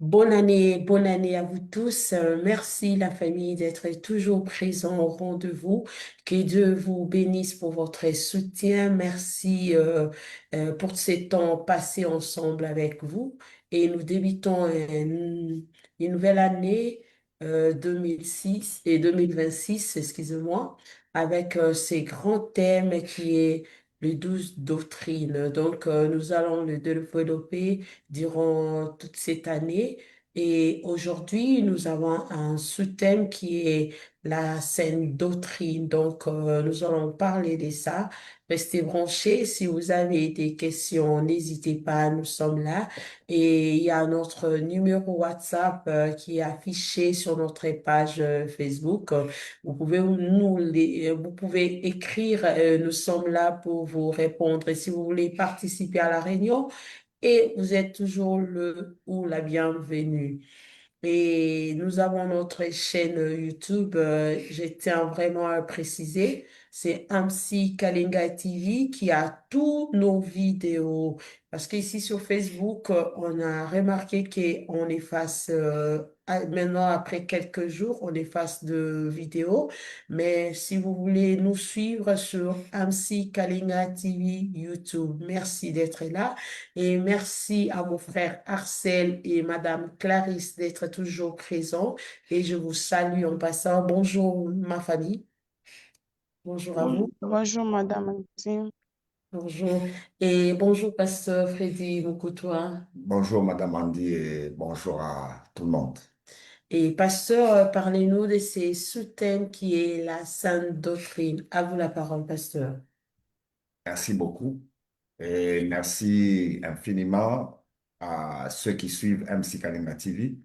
Bonne année à vous tous. Merci la famille d'être toujours présent au rendez-vous. Que Dieu vous bénisse pour votre soutien. Merci pour ces temps passés ensemble avec vous. Et nous débutons une nouvelle année 2006 et 2026, excusez-moi, avec ces grands thèmes qui est les 12 doctrines. Donc, nous allons le développer durant toute cette année. Et aujourd'hui, nous avons un sous-thème qui est la saine doctrine. Donc, nous allons parler de ça. Restez branchés. Si vous avez des questions, n'hésitez pas, nous sommes là. Et il y a notre numéro WhatsApp qui est affiché sur notre page Facebook. Vous pouvez écrire. Nous sommes là pour vous répondre. Et si vous voulez participer à la réunion, et vous êtes toujours le ou la bienvenue. Et nous avons notre chaîne YouTube, je tiens vraiment à préciser, c'est MC Kalinga TV qui a tous nos vidéos. Parce qu'ici sur Facebook, on a remarqué qu'on efface, maintenant après quelques jours, on efface de vidéos. Mais si vous voulez nous suivre sur MC Kalinga TV YouTube, merci d'être là. Et merci à mon frère Arcel et Madame Clarisse d'être toujours présents. Et je vous salue en passant. Bonjour ma famille. Bonjour à vous. Bonjour, Madame Antine. Bonjour. Et bonjour Pasteur Freddy Moukoutoua. Bonjour Madame Andy et bonjour à tout le monde. Et Pasteur, parlez-nous de ces sous-thèmes qui est la sainte doctrine. À vous la parole, Pasteur. Merci beaucoup et merci infiniment à ceux qui suivent MC Kalima TV.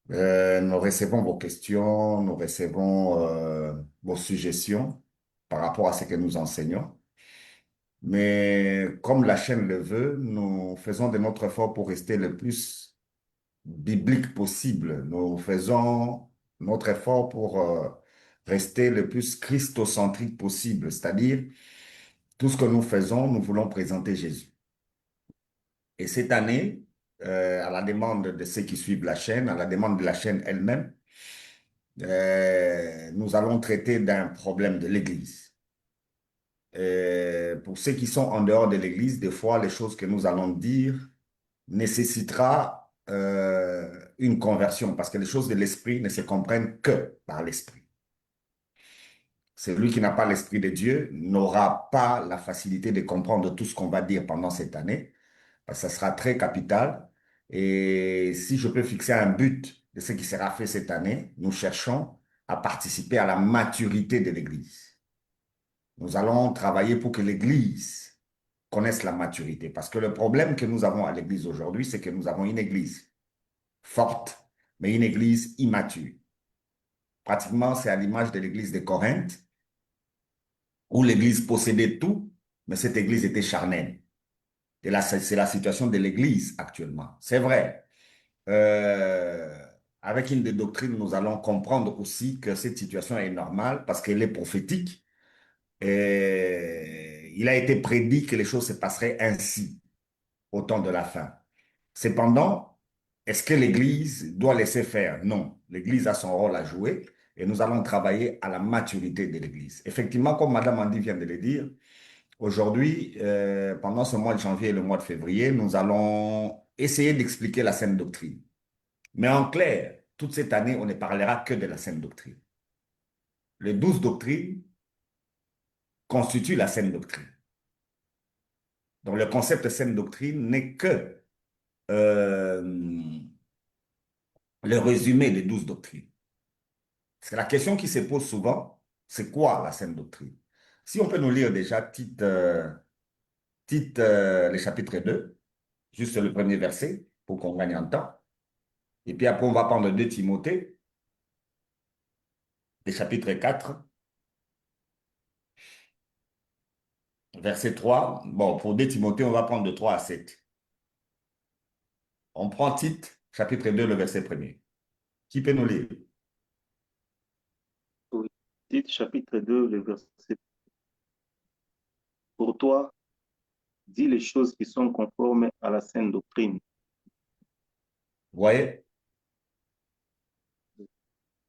Nous recevons vos questions, nous recevons vos suggestions par rapport à ce que nous enseignons. Mais comme la chaîne le veut, nous faisons de notre effort pour rester le plus biblique possible. Nous faisons notre effort pour rester le plus christocentrique possible, c'est-à-dire tout ce que nous faisons, nous voulons présenter Jésus. Et cette année, à la demande de ceux qui suivent la chaîne, à la demande de la chaîne elle-même, nous allons traiter d'un problème de l'Église. Pour ceux qui sont en dehors de l'Église, des fois, les choses que nous allons dire nécessitera une conversion parce que les choses de l'esprit ne se comprennent que par l'esprit. Celui qui n'a pas l'esprit de Dieu n'aura pas la facilité de comprendre tout ce qu'on va dire pendant cette année, parce que ça sera très capital. Et si je peux fixer un but de ce qui sera fait cette année, nous cherchons à participer à la maturité de l'Église. Nous allons travailler pour que l'Église connaisse la maturité, parce que le problème que nous avons à l'Église aujourd'hui, c'est que nous avons une Église forte, mais une Église immature. Pratiquement, c'est à l'image de l'Église de Corinthe, où l'Église possédait tout, mais cette Église était charnelle. Et là, c'est la situation de l'Église actuellement. C'est vrai. Euh, Avec une des doctrines, nous allons comprendre aussi que cette situation est normale parce qu'elle est prophétique. Et il a été prédit que les choses se passeraient ainsi au temps de la fin. Cependant, est-ce que l'Église doit laisser faire? Non. L'Église a son rôle à jouer et nous allons travailler à la maturité de l'Église. Effectivement, comme Madame Andy vient de le dire, aujourd'hui, pendant ce mois de janvier et le mois de février, nous allons essayer d'expliquer la saine doctrine. Mais en clair, toute cette année, on ne parlera que de la saine doctrine. Les 12 doctrines constituent la saine doctrine. Donc le concept saine doctrine n'est que euh, le résumé des 12 doctrines. C'est la question qui se pose souvent, c'est quoi la saine doctrine? Si on peut nous lire déjà le chapitre 2, juste le premier verset, pour qu'on gagne en temps. Et puis après, on va prendre 2 Timothée, le chapitre 4, verset 3. Bon, pour 2 Timothée, on va prendre de 3 à 7. On prend Tite, chapitre 2, le verset premier. Qui peut nous lire? Oui. Tite chapitre 2, le verset. Pour toi, dis les choses qui sont conformes à la saine doctrine. Vous voyez,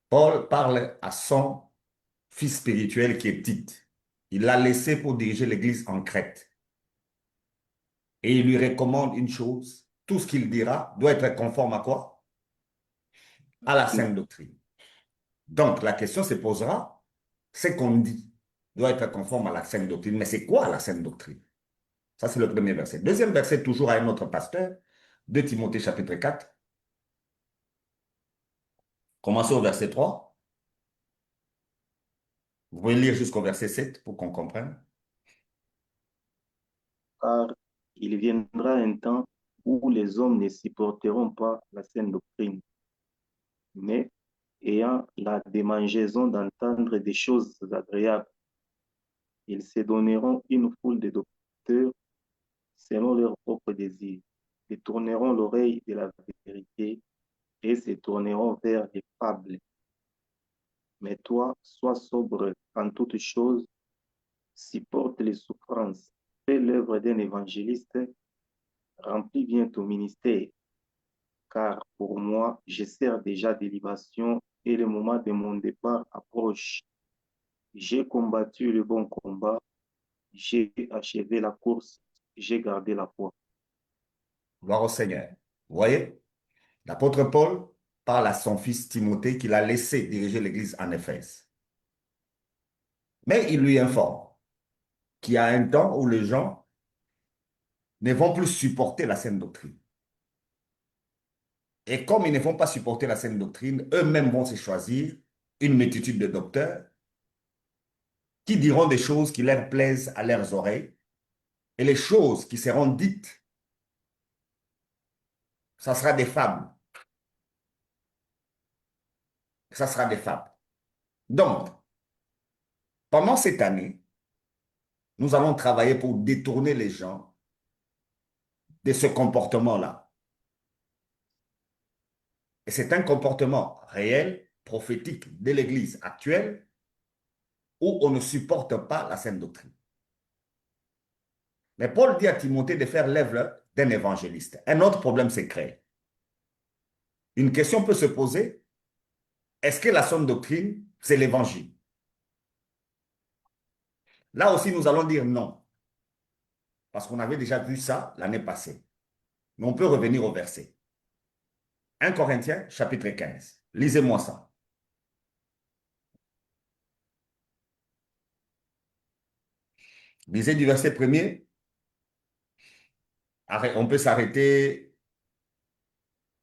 Paul parle à son fils spirituel qui est Tite. Il l'a laissé pour diriger l'église en Crète. Et il lui recommande une chose, tout ce qu'il dira doit être conforme à quoi? À la sainte doctrine. Donc, la question se posera, ce qu'on dit doit être conforme à la sainte doctrine. Mais c'est quoi la sainte doctrine? Ça, c'est le premier verset. Deuxième verset, toujours à un autre pasteur, de Timothée chapitre 4. Commencez au verset 3. Vous pouvez lire jusqu'au verset 7 pour qu'on comprenne. Car il viendra un temps où les hommes ne supporteront pas la saine doctrine, mais ayant la démangeaison d'entendre des choses agréables, ils se donneront une foule de docteurs selon leurs propres désirs, détourneront l'oreille de la vérité et se tourneront vers les fables. Mais toi, sois sobre en toutes choses, supporte les souffrances, fais l'œuvre d'un évangéliste, remplis bien ton ministère, car pour moi, je sers déjà de libation et le moment de mon départ approche. J'ai combattu le bon combat, j'ai achevé la course, j'ai gardé la foi. Gloire au Seigneur. Vous voyez, l'apôtre Paul parle à son fils Timothée qu'il a laissé diriger l'église en Éphèse. Mais il lui informe qu'il y a un temps où les gens ne vont plus supporter la saine doctrine. Et comme ils ne vont pas supporter la saine doctrine, eux-mêmes vont se choisir une multitude de docteurs qui diront des choses qui leur plaisent à leurs oreilles. Et les choses qui seront dites, ça sera des fables. Ça sera des fables. Donc, pendant cette année, nous allons travailler pour détourner les gens de ce comportement-là. Et c'est un comportement réel, prophétique de l'Église actuelle où on ne supporte pas la saine doctrine. Mais Paul dit à Timothée de faire l'œuvre d'un évangéliste. Un autre problème s'est créé. Une question peut se poser, est-ce que la saine doctrine, c'est l'évangile? Là aussi, nous allons dire non, parce qu'on avait déjà vu ça l'année passée. Mais on peut revenir au verset. 1 Corinthiens, chapitre 15. Lisez-moi ça. Lisez du verset premier. On peut s'arrêter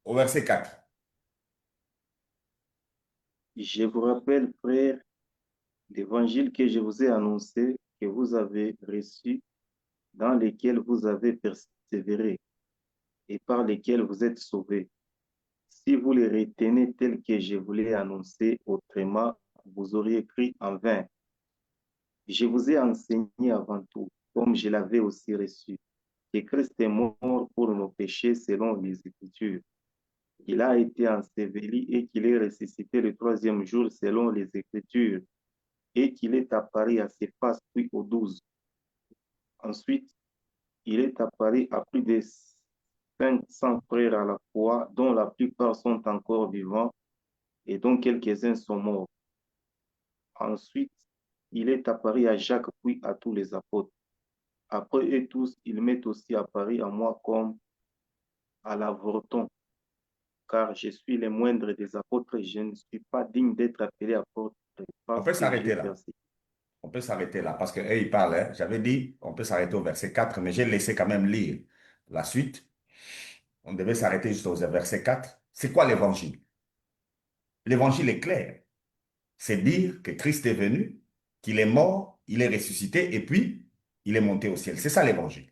au verset 4. Je vous rappelle, frères, l'évangile que je vous ai annoncé, que vous avez reçu, dans lesquels vous avez persévéré et par lesquels vous êtes sauvés. Si vous les retenez tels que je vous l'ai annoncé, autrement, vous auriez cru en vain. Je vous ai enseigné avant tout, comme je l'avais aussi reçu, que Christ est mort pour nos péchés selon les Écritures. Il a été enseveli et qu'il est ressuscité le troisième jour selon les Écritures, et qu'il est apparu à ses faces puis aux 12. Ensuite, il est apparu à plus de 500 frères à la fois, dont la plupart sont encore vivants et dont quelques-uns sont morts. Ensuite, il est apparu à Jacques puis à tous les apôtres. Après eux tous, il m'est aussi apparu à moi comme à l'avorton, car je suis le moindre des apôtres et je ne suis pas digne d'être appelé apôtre On parce peut que j'ai s'arrêter là. persécuté. On peut s'arrêter là parce qu'eux, ils parlent. Hein. J'avais dit, on peut s'arrêter au verset 4, mais j'ai laissé quand même lire la suite. On devait s'arrêter juste au verset 4. C'est quoi l'évangile? L'évangile est clair. C'est dire que Christ est venu, qu'il est mort, il est ressuscité et puis il est monté au ciel. C'est ça l'évangile.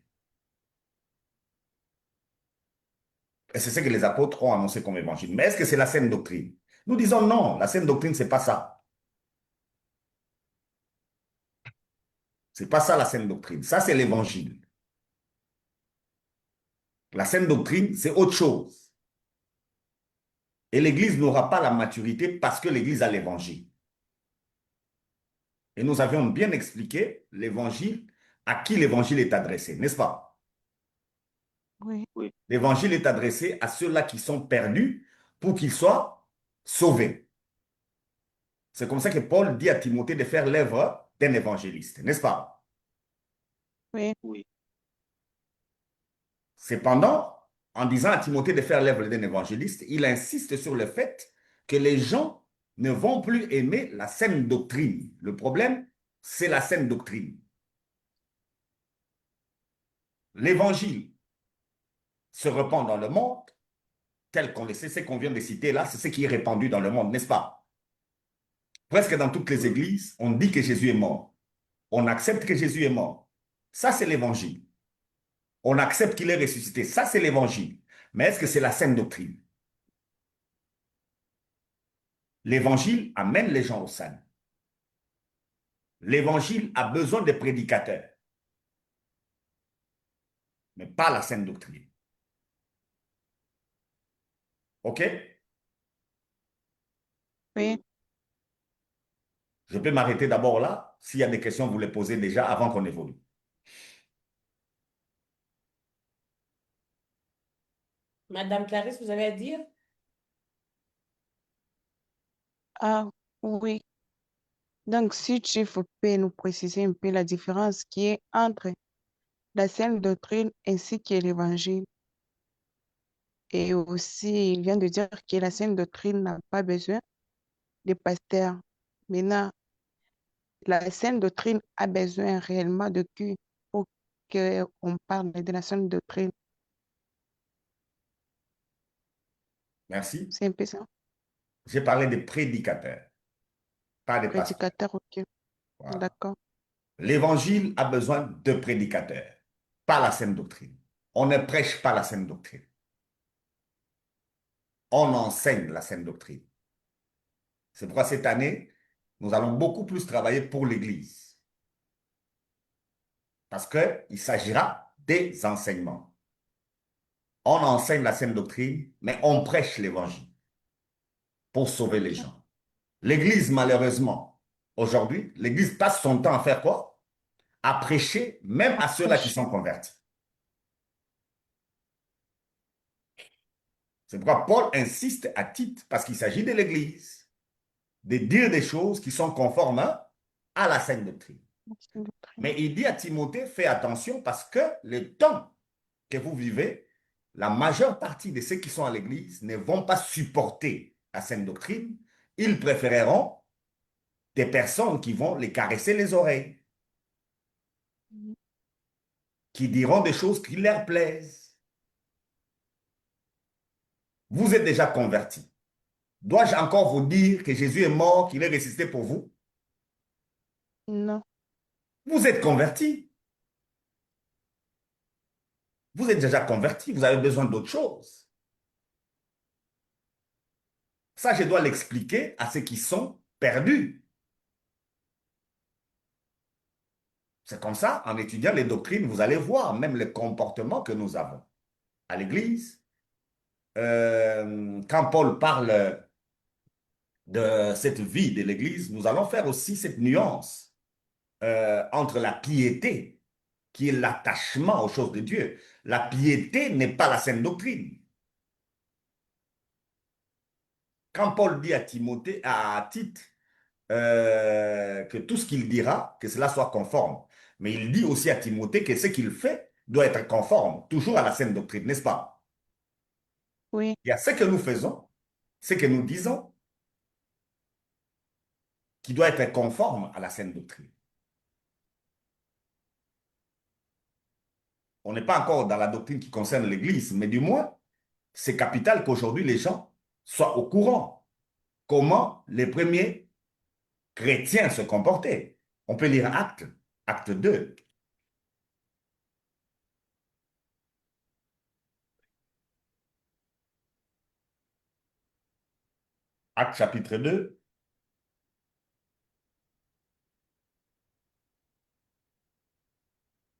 Et c'est ce que les apôtres ont annoncé comme évangile. Mais est-ce que c'est la saine doctrine? Nous disons non, la saine doctrine, c'est pas ça. C'est pas ça la saine doctrine. Ça, c'est l'évangile. La saine doctrine, c'est autre chose. Et l'Église n'aura pas la maturité parce que l'Église a l'évangile. Et nous avions bien expliqué l'évangile, à qui l'évangile est adressé, n'est-ce pas? Oui, Oui, L'évangile est adressé à ceux-là qui sont perdus pour qu'ils soient sauvés. C'est comme ça que Paul dit à Timothée de faire l'œuvre d'un évangéliste, n'est-ce pas? oui, oui, Cependant, en disant à Timothée de faire l'œuvre d'un évangéliste, il insiste sur le fait que les gens ne vont plus aimer la saine doctrine. Le problème, c'est la saine doctrine. L'évangile se répand dans le monde, tel qu'on le sait, ce qu'on vient de citer là, c'est ce qui est répandu dans le monde, n'est-ce pas? Presque dans toutes les oui, églises, on dit que Jésus est mort. On accepte que Jésus est mort. Ça, c'est l'évangile. On accepte qu'il est ressuscité. Ça, c'est l'évangile. Mais est-ce que c'est la saine doctrine? L'évangile amène les gens au salut. L'évangile a besoin de prédicateurs, mais pas la saine doctrine. OK? oui. Je peux m'arrêter d'abord là. S'il y a des questions, vous les posez déjà avant qu'on évolue. Madame Clarisse, vous avez à dire? Ah, oui. Donc, si tu peux nous préciser un peu la différence qui est entre la saine doctrine ainsi que l'évangile. Et aussi, il vient de dire que la saine doctrine n'a pas besoin de pasteur. Maintenant, la saine doctrine a besoin réellement de qui pour qu'on parle de la saine doctrine. Merci. C'est un peu ça. J'ai parlé des prédicateurs, pas des pasteurs. Prédicateur, ok. Voilà. D'accord. L'évangile a besoin de prédicateurs, pas la saine doctrine. On ne prêche pas la saine doctrine. On enseigne la saine doctrine. C'est pourquoi cette année, nous allons beaucoup plus travailler pour l'Église. Parce qu'il s'agira des enseignements. On enseigne la saine doctrine, mais on prêche l'Évangile pour sauver les gens. L'Église, malheureusement, aujourd'hui, l'Église passe son temps à faire quoi? À prêcher, même à ceux-là qui sont Approcher. convertis. C'est pourquoi Paul insiste à Tite, parce qu'il s'agit de l'Église, de dire des choses qui sont conformes à la saine doctrine. La saine doctrine. Mais il dit à Timothée, fais attention parce que le temps que vous vivez, la majeure partie de ceux qui sont à l'Église ne vont pas supporter la saine doctrine. Ils préféreront des personnes qui vont les caresser les oreilles, qui diront des choses qui leur plaisent. Vous êtes déjà convertis. Dois-je encore vous dire que Jésus est mort, qu'il est ressuscité pour vous? Non. Vous êtes convertis. Vous êtes déjà convertis. Vous avez besoin d'autre chose. Ça, je dois l'expliquer à ceux qui sont perdus. C'est comme ça, en étudiant les doctrines, vous allez voir même le comportement que nous avons à l'Église. Quand Paul parle de cette vie de l'Église, nous allons faire aussi cette nuance entre la piété, qui est l'attachement aux choses de Dieu. La piété n'est pas la saine doctrine. Quand Paul dit à Timothée, à Tite, que tout ce qu'il dira, que cela soit conforme. Mais il dit aussi à Timothée que ce qu'il fait doit être conforme, toujours à la saine doctrine, n'est-ce pas? Oui. Il y a ce que nous faisons, ce que nous disons, qui doit être conforme à la saine doctrine. On n'est pas encore dans la doctrine qui concerne l'Église, mais du moins, c'est capital qu'aujourd'hui les gens soient au courant comment les premiers chrétiens se comportaient. On peut lire Actes, Acte 2. Acte chapitre 2.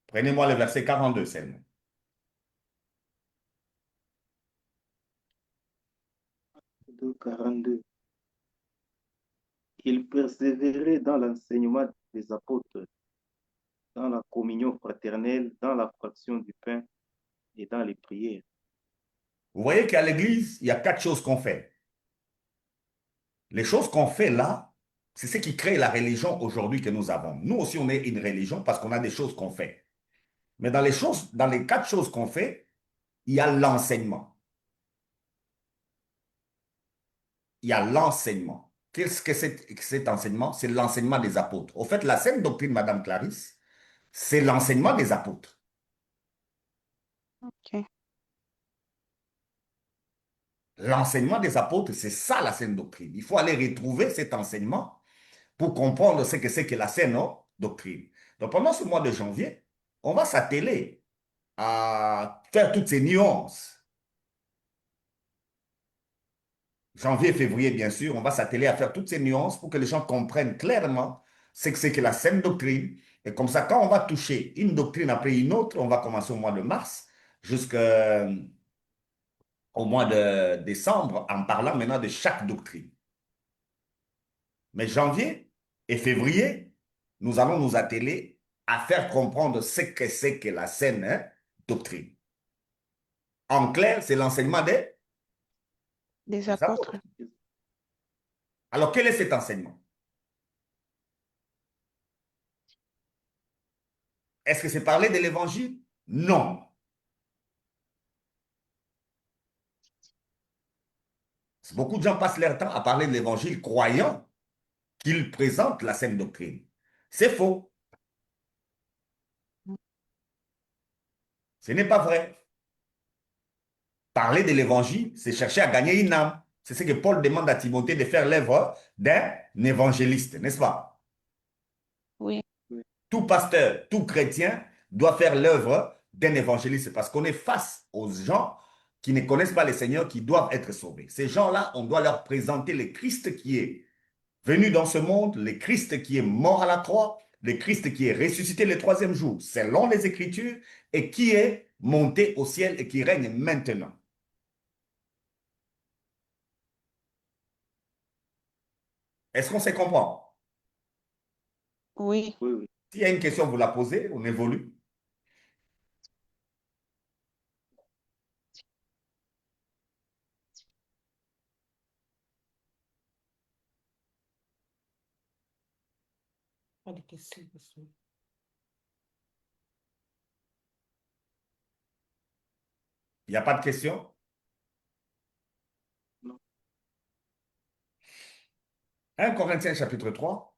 Prenez-moi le verset 42 seulement. 2, 42. Il persévérait dans l'enseignement des apôtres, dans la communion fraternelle, dans la fraction du pain et et dans les prières. Vous voyez qu'à l'église, il y a 4 choses qu'on fait. Les choses qu'on fait là, c'est ce qui crée la religion aujourd'hui que nous avons. Nous aussi, on est une religion parce qu'on a des choses qu'on fait. Mais dans les 4 choses qu'on fait, il y a l'enseignement. Il y a l'enseignement. Qu'est-ce que c'est cet enseignement? C'est l'enseignement des apôtres. Au fait, la sainte doctrine, Madame Clarisse, c'est l'enseignement des apôtres. Ok. L'enseignement des apôtres, c'est ça la sainte doctrine. Il faut aller retrouver cet enseignement pour comprendre ce que c'est que la sainte doctrine. Donc pendant ce mois de janvier, on va s'atteler à faire toutes ces nuances. Janvier, février, bien sûr, on va s'atteler à faire toutes ces nuances pour que les gens comprennent clairement ce que c'est que la sainte doctrine. Et comme ça, quand on va toucher une doctrine après une autre, on va commencer au mois de mars jusqu'au mois de décembre en parlant maintenant de chaque doctrine. Mais janvier et février, nous allons nous atteler à faire comprendre ce que c'est que la saine doctrine. En clair, c'est l'enseignement Des des apôtres. apôtres. Alors, quel est cet enseignement? Est-ce que c'est parler de l'évangile? Non. Beaucoup de gens passent leur temps à parler de l'évangile croyant qu'il présente la saine doctrine. C'est faux. Ce n'est pas vrai. Parler de l'évangile, c'est chercher à gagner une âme. C'est ce que Paul demande à Timothée de faire l'œuvre d'un évangéliste, n'est-ce pas? Oui. Tout pasteur, tout chrétien doit faire l'œuvre d'un évangéliste parce qu'on est face aux gens qui ne connaissent pas le Seigneur, qui doivent être sauvés. Ces gens-là, on doit leur présenter le Christ qui est venu dans ce monde, le Christ qui est mort à la croix, le Christ qui est ressuscité le 3e jour, selon les Écritures, et qui est monté au ciel et qui règne maintenant. Est-ce qu'on se comprend? Oui. Oui, oui. S'il y a une question, vous la posez, on évolue. Pas de questions, monsieur. Il n'y a pas de question? Non. 1 Corinthiens chapitre 3.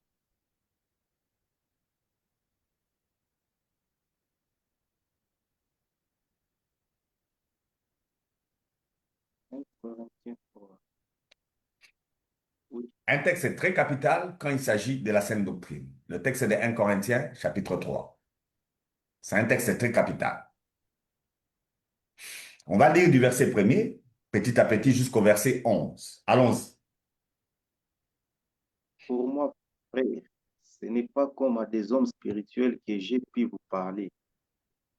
Un Corinthiens 3. Oui. Un texte très capital quand il s'agit de la saine doctrine. Le texte de 1 Corinthiens chapitre 3. C'est un texte très capital. On va lire du verset 1er, petit à petit, jusqu'au verset 11. Allons-y. Pour moi, frère, ce n'est pas comme à des hommes spirituels que j'ai pu vous parler,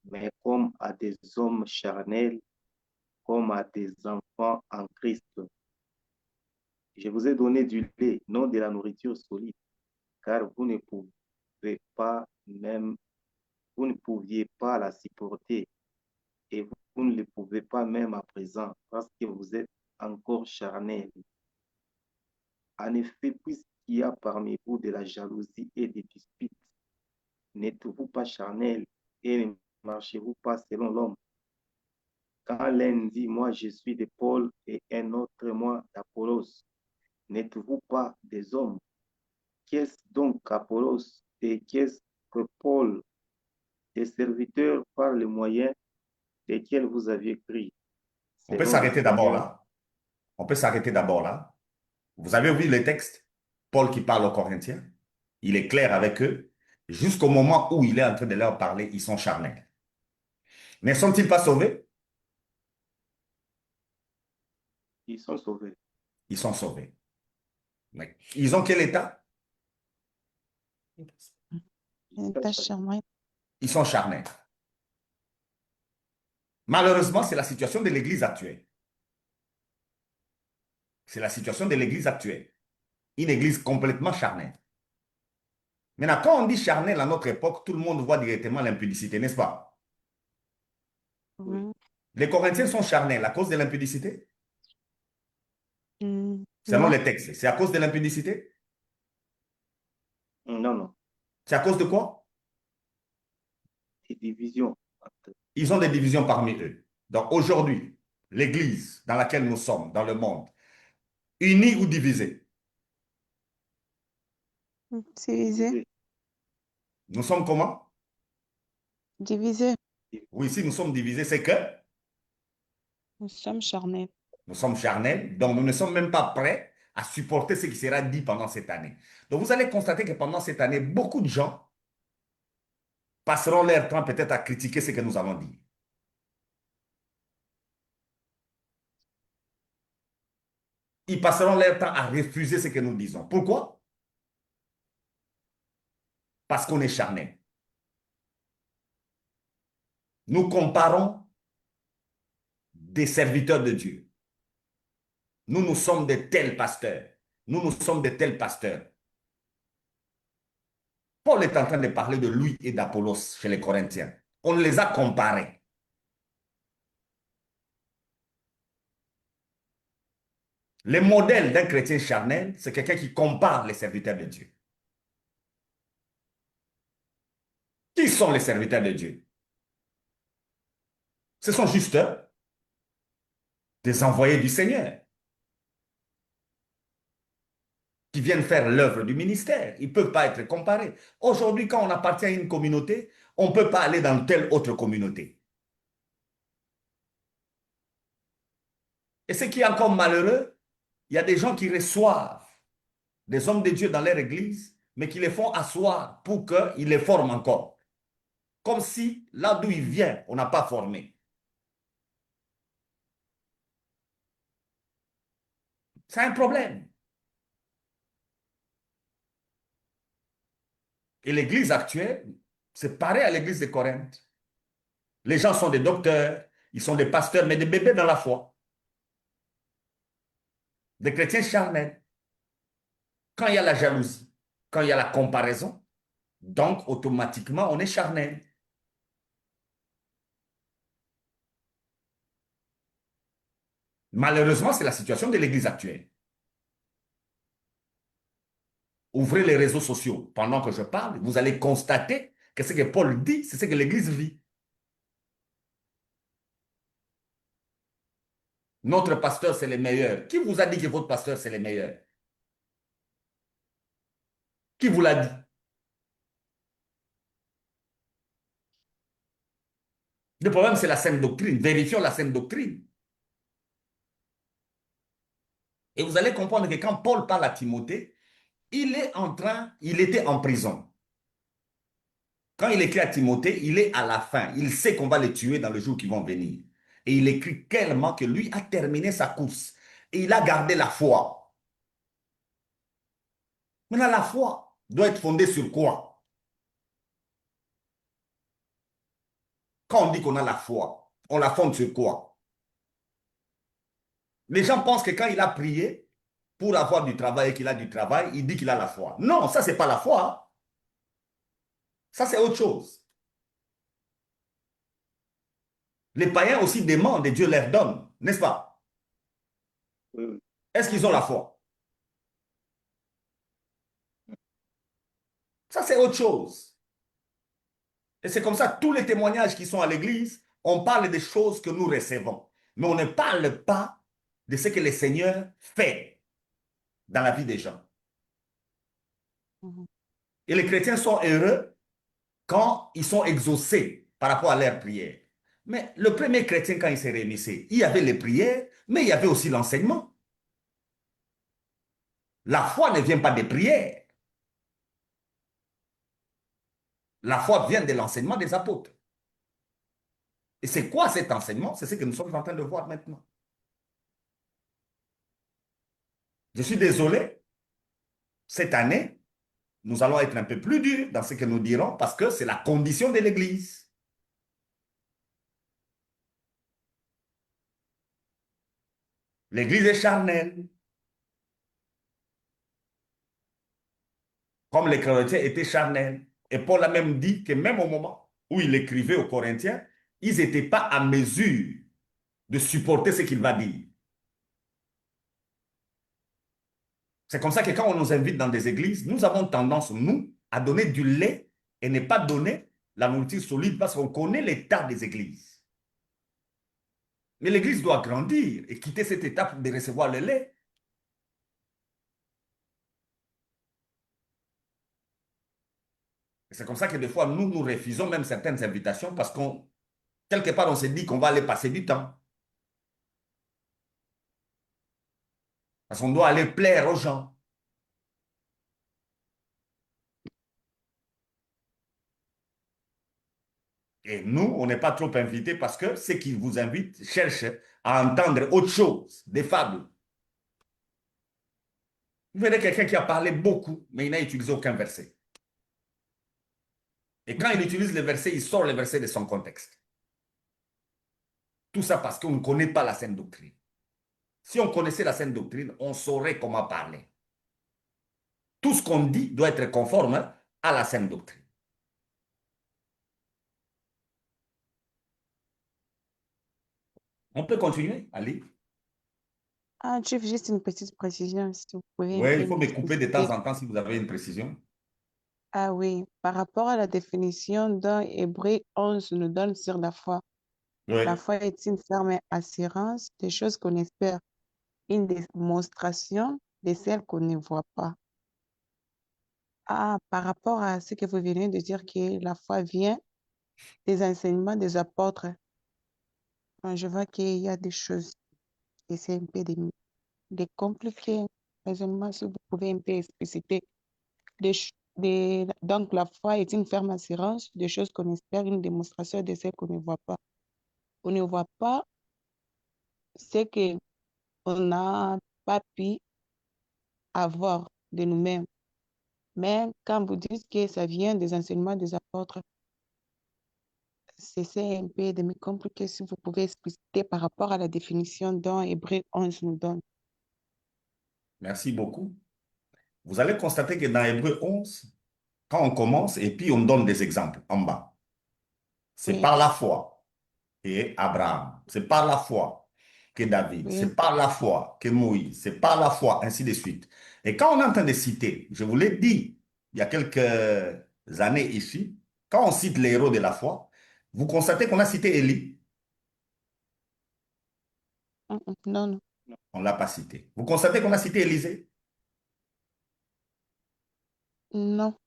mais comme à des hommes charnels, comme à des enfants en Christ. Je vous ai donné du lait, non de la nourriture solide, car vous ne pouviez pas la supporter, et vous ne le pouvez pas même à présent, parce que vous êtes encore charnels. En effet, puisqu'il y a parmi vous de la jalousie et des disputes, n'êtes-vous pas charnels et ne marchez-vous pas selon l'homme? Quand l'un dit, moi je suis de Paul et un autre, moi d'Apollos, n'êtes-vous pas des hommes? Qu'est-ce donc Apollos et qu'est-ce que Paul, des serviteurs par le moyen desquels vous aviez pris, On peut selon le s'arrêter d'abord Seigneur? là. On peut s'arrêter d'abord là. Vous avez vu le texte? Paul qui parle aux Corinthiens. Il est clair avec eux. Jusqu'au moment où il est en train de leur parler, ils sont charnels. Ne sont-ils pas sauvés? Ils sont sauvés. Ils sont sauvés. Mais ils ont quel état? Un tas charmant. Ils sont charnels. Malheureusement, c'est la situation de l'Église actuelle. C'est la situation de l'Église actuelle. Une Église complètement charnelle. Maintenant, quand on dit charnel à notre époque, tout le monde voit directement l'impudicité, n'est-ce pas? Oui. Les Corinthiens sont charnels à cause de l'impudicité? Selon Non, les textes, c'est à cause de l'impudicité? Non, non. C'est à cause de quoi? C'est division. Ils ont des divisions parmi eux. Donc aujourd'hui, l'Église dans laquelle nous sommes, dans le monde, unie ou divisée? divisé, Divisé. Nous sommes comment? divisé. Oui, si nous sommes divisés, c'est que Nous sommes charnels. nous sommes charnels, donc nous ne sommes même pas prêts à supporter ce qui sera dit pendant cette année. Donc vous allez constater que pendant cette année, beaucoup de gens passeront leur temps peut-être à critiquer ce que nous avons dit. Ils passeront leur temps à refuser ce que nous disons. Pourquoi? Parce qu'on est charnel. Nous comparons des serviteurs de Dieu. Nous sommes de tels pasteurs. Nous sommes de tels pasteurs. Paul est en train de parler de lui et d'Apollos chez les Corinthiens. On les a comparés. Le modèle d'un chrétien charnel, c'est quelqu'un qui compare les serviteurs de Dieu. Qui sont les serviteurs de Dieu? Ce sont juste des envoyés du Seigneur qui viennent faire l'œuvre du ministère. Ils ne peuvent pas être comparés. Aujourd'hui, quand on appartient à une communauté, on ne peut pas aller dans telle autre communauté. Et ce qui est encore malheureux, il y a des gens qui reçoivent des hommes de Dieu dans leur église, mais qui les font asseoir pour qu'ils les forment encore. Comme si là d'où ils viennent, on n'a pas formé. C'est un problème. Et l'église actuelle, c'est pareil à l'église de Corinthe. Les gens sont des docteurs, ils sont des pasteurs, mais des bébés dans la foi. Des chrétiens charnels. Quand il y a la jalousie, quand il y a la comparaison, donc automatiquement on est charnel. Malheureusement, c'est la situation de l'église actuelle. Ouvrez les réseaux sociaux pendant que je parle, vous allez constater que ce que Paul dit, c'est ce que l'église vit. Notre pasteur, c'est le meilleur. Qui vous a dit que votre pasteur, c'est le meilleur? Qui vous l'a dit? Le problème, c'est la saine doctrine. Vérifions la saine doctrine. Et vous allez comprendre que quand Paul parle à Timothée, il était en prison. Quand il écrit à Timothée, il est à la fin. Il sait qu'on va le tuer dans le jour qui vont venir. Et il écrit clairement que lui a terminé sa course. Et il a gardé la foi. Maintenant, la foi doit être fondée sur quoi? Quand on dit qu'on a la foi, on la fonde sur quoi? Les gens pensent que quand il a prié pour avoir du travail et qu'il a du travail, il dit qu'il a la foi. Non, ça, c'est pas la foi. Ça, c'est autre chose. Les païens aussi demandent et Dieu leur donne, n'est-ce pas? Oui, oui. Est-ce qu'ils ont la foi? Ça, c'est autre chose. Et c'est comme ça, tous les témoignages qui sont à l'église, on parle des choses que nous recevons. Mais on ne parle pas de ce que le Seigneur fait dans la vie des gens. Mhm. Et les chrétiens sont heureux quand ils sont exaucés par rapport à leurs prières. Mais le premier chrétien, quand il s'est réunissé, il y avait les prières, mais il y avait aussi l'enseignement. La foi ne vient pas des prières. La foi vient de l'enseignement des apôtres. Et c'est quoi cet enseignement? C'est ce que nous sommes en train de voir maintenant. Je suis désolé, cette année, nous allons être un peu plus durs dans ce que nous dirons parce que c'est la condition de l'Église. L'Église est charnelle. Comme les chrétiens étaient charnels. Et Paul a même dit que même au moment où il écrivait aux Corinthiens, ils n'étaient pas à mesure de supporter ce qu'il va dire. C'est comme ça que quand on nous invite dans des églises, nous avons tendance, nous, à donner du lait et ne pas donner la nourriture solide parce qu'on connaît l'état des églises. Mais l'église doit grandir et quitter cette étape de recevoir le lait. C'est comme ça que des fois, nous refusons même certaines invitations parce qu'on, quelque part, on se dit qu'on va aller passer du temps. Parce qu'on doit aller plaire aux gens. Et nous, on n'est pas trop invités parce que ceux qui vous invitent cherchent à entendre autre chose, des fables. Vous verrez quelqu'un qui a parlé beaucoup, mais il n'a utilisé aucun verset. Et quand il utilise le verset, il sort le verset de son contexte. Tout ça parce qu'on ne connaît pas la saine doctrine. Si on connaissait la saine doctrine, on saurait comment parler. Tout ce qu'on dit doit être conforme à la saine doctrine. On peut continuer, Ali? Ah, Chief, juste une petite précision, si vous pouvez un Oui, peu il faut me couper de m'expliciter. temps en temps si vous avez une précision. Ah oui, par rapport à la définition dans Hébreu 11 nous donne sur la foi. La Oui. foi est une ferme assurance des choses qu'on espère, une démonstration de celles qu'on ne voit pas. Ah, par rapport à ce que vous venez de dire que la foi vient des enseignements des apôtres, je vois qu'il y a des choses et c'est un peu de compliqué. Raisonnement, si vous pouvez un peu expliciter. Donc, la foi est une ferme assurance des choses qu'on espère, une démonstration de celles qu'on ne voit pas. On ne voit pas ce qu'on n'a pas pu avoir de nous-mêmes. Mais quand vous dites que ça vient des enseignements des apôtres, c'est un peu de me compliquer si vous pouvez expliquer par rapport à la définition dont Hébreu 11 nous donne. Merci beaucoup. Vous allez constater que dans Hébreu 11, quand on commence et puis on donne des exemples en bas, c'est Oui, par la foi que Abraham, c'est par la foi que David, oui, c'est par la foi que Moïse, c'est par la foi, ainsi de suite. Et quand on est en train de citer, je vous l'ai dit il y a quelques années ici, quand on cite les héros de la foi, vous constatez qu'on a cité Élie, non, non, on ne l'a pas cité. Vous constatez qu'on a cité Élisée. non,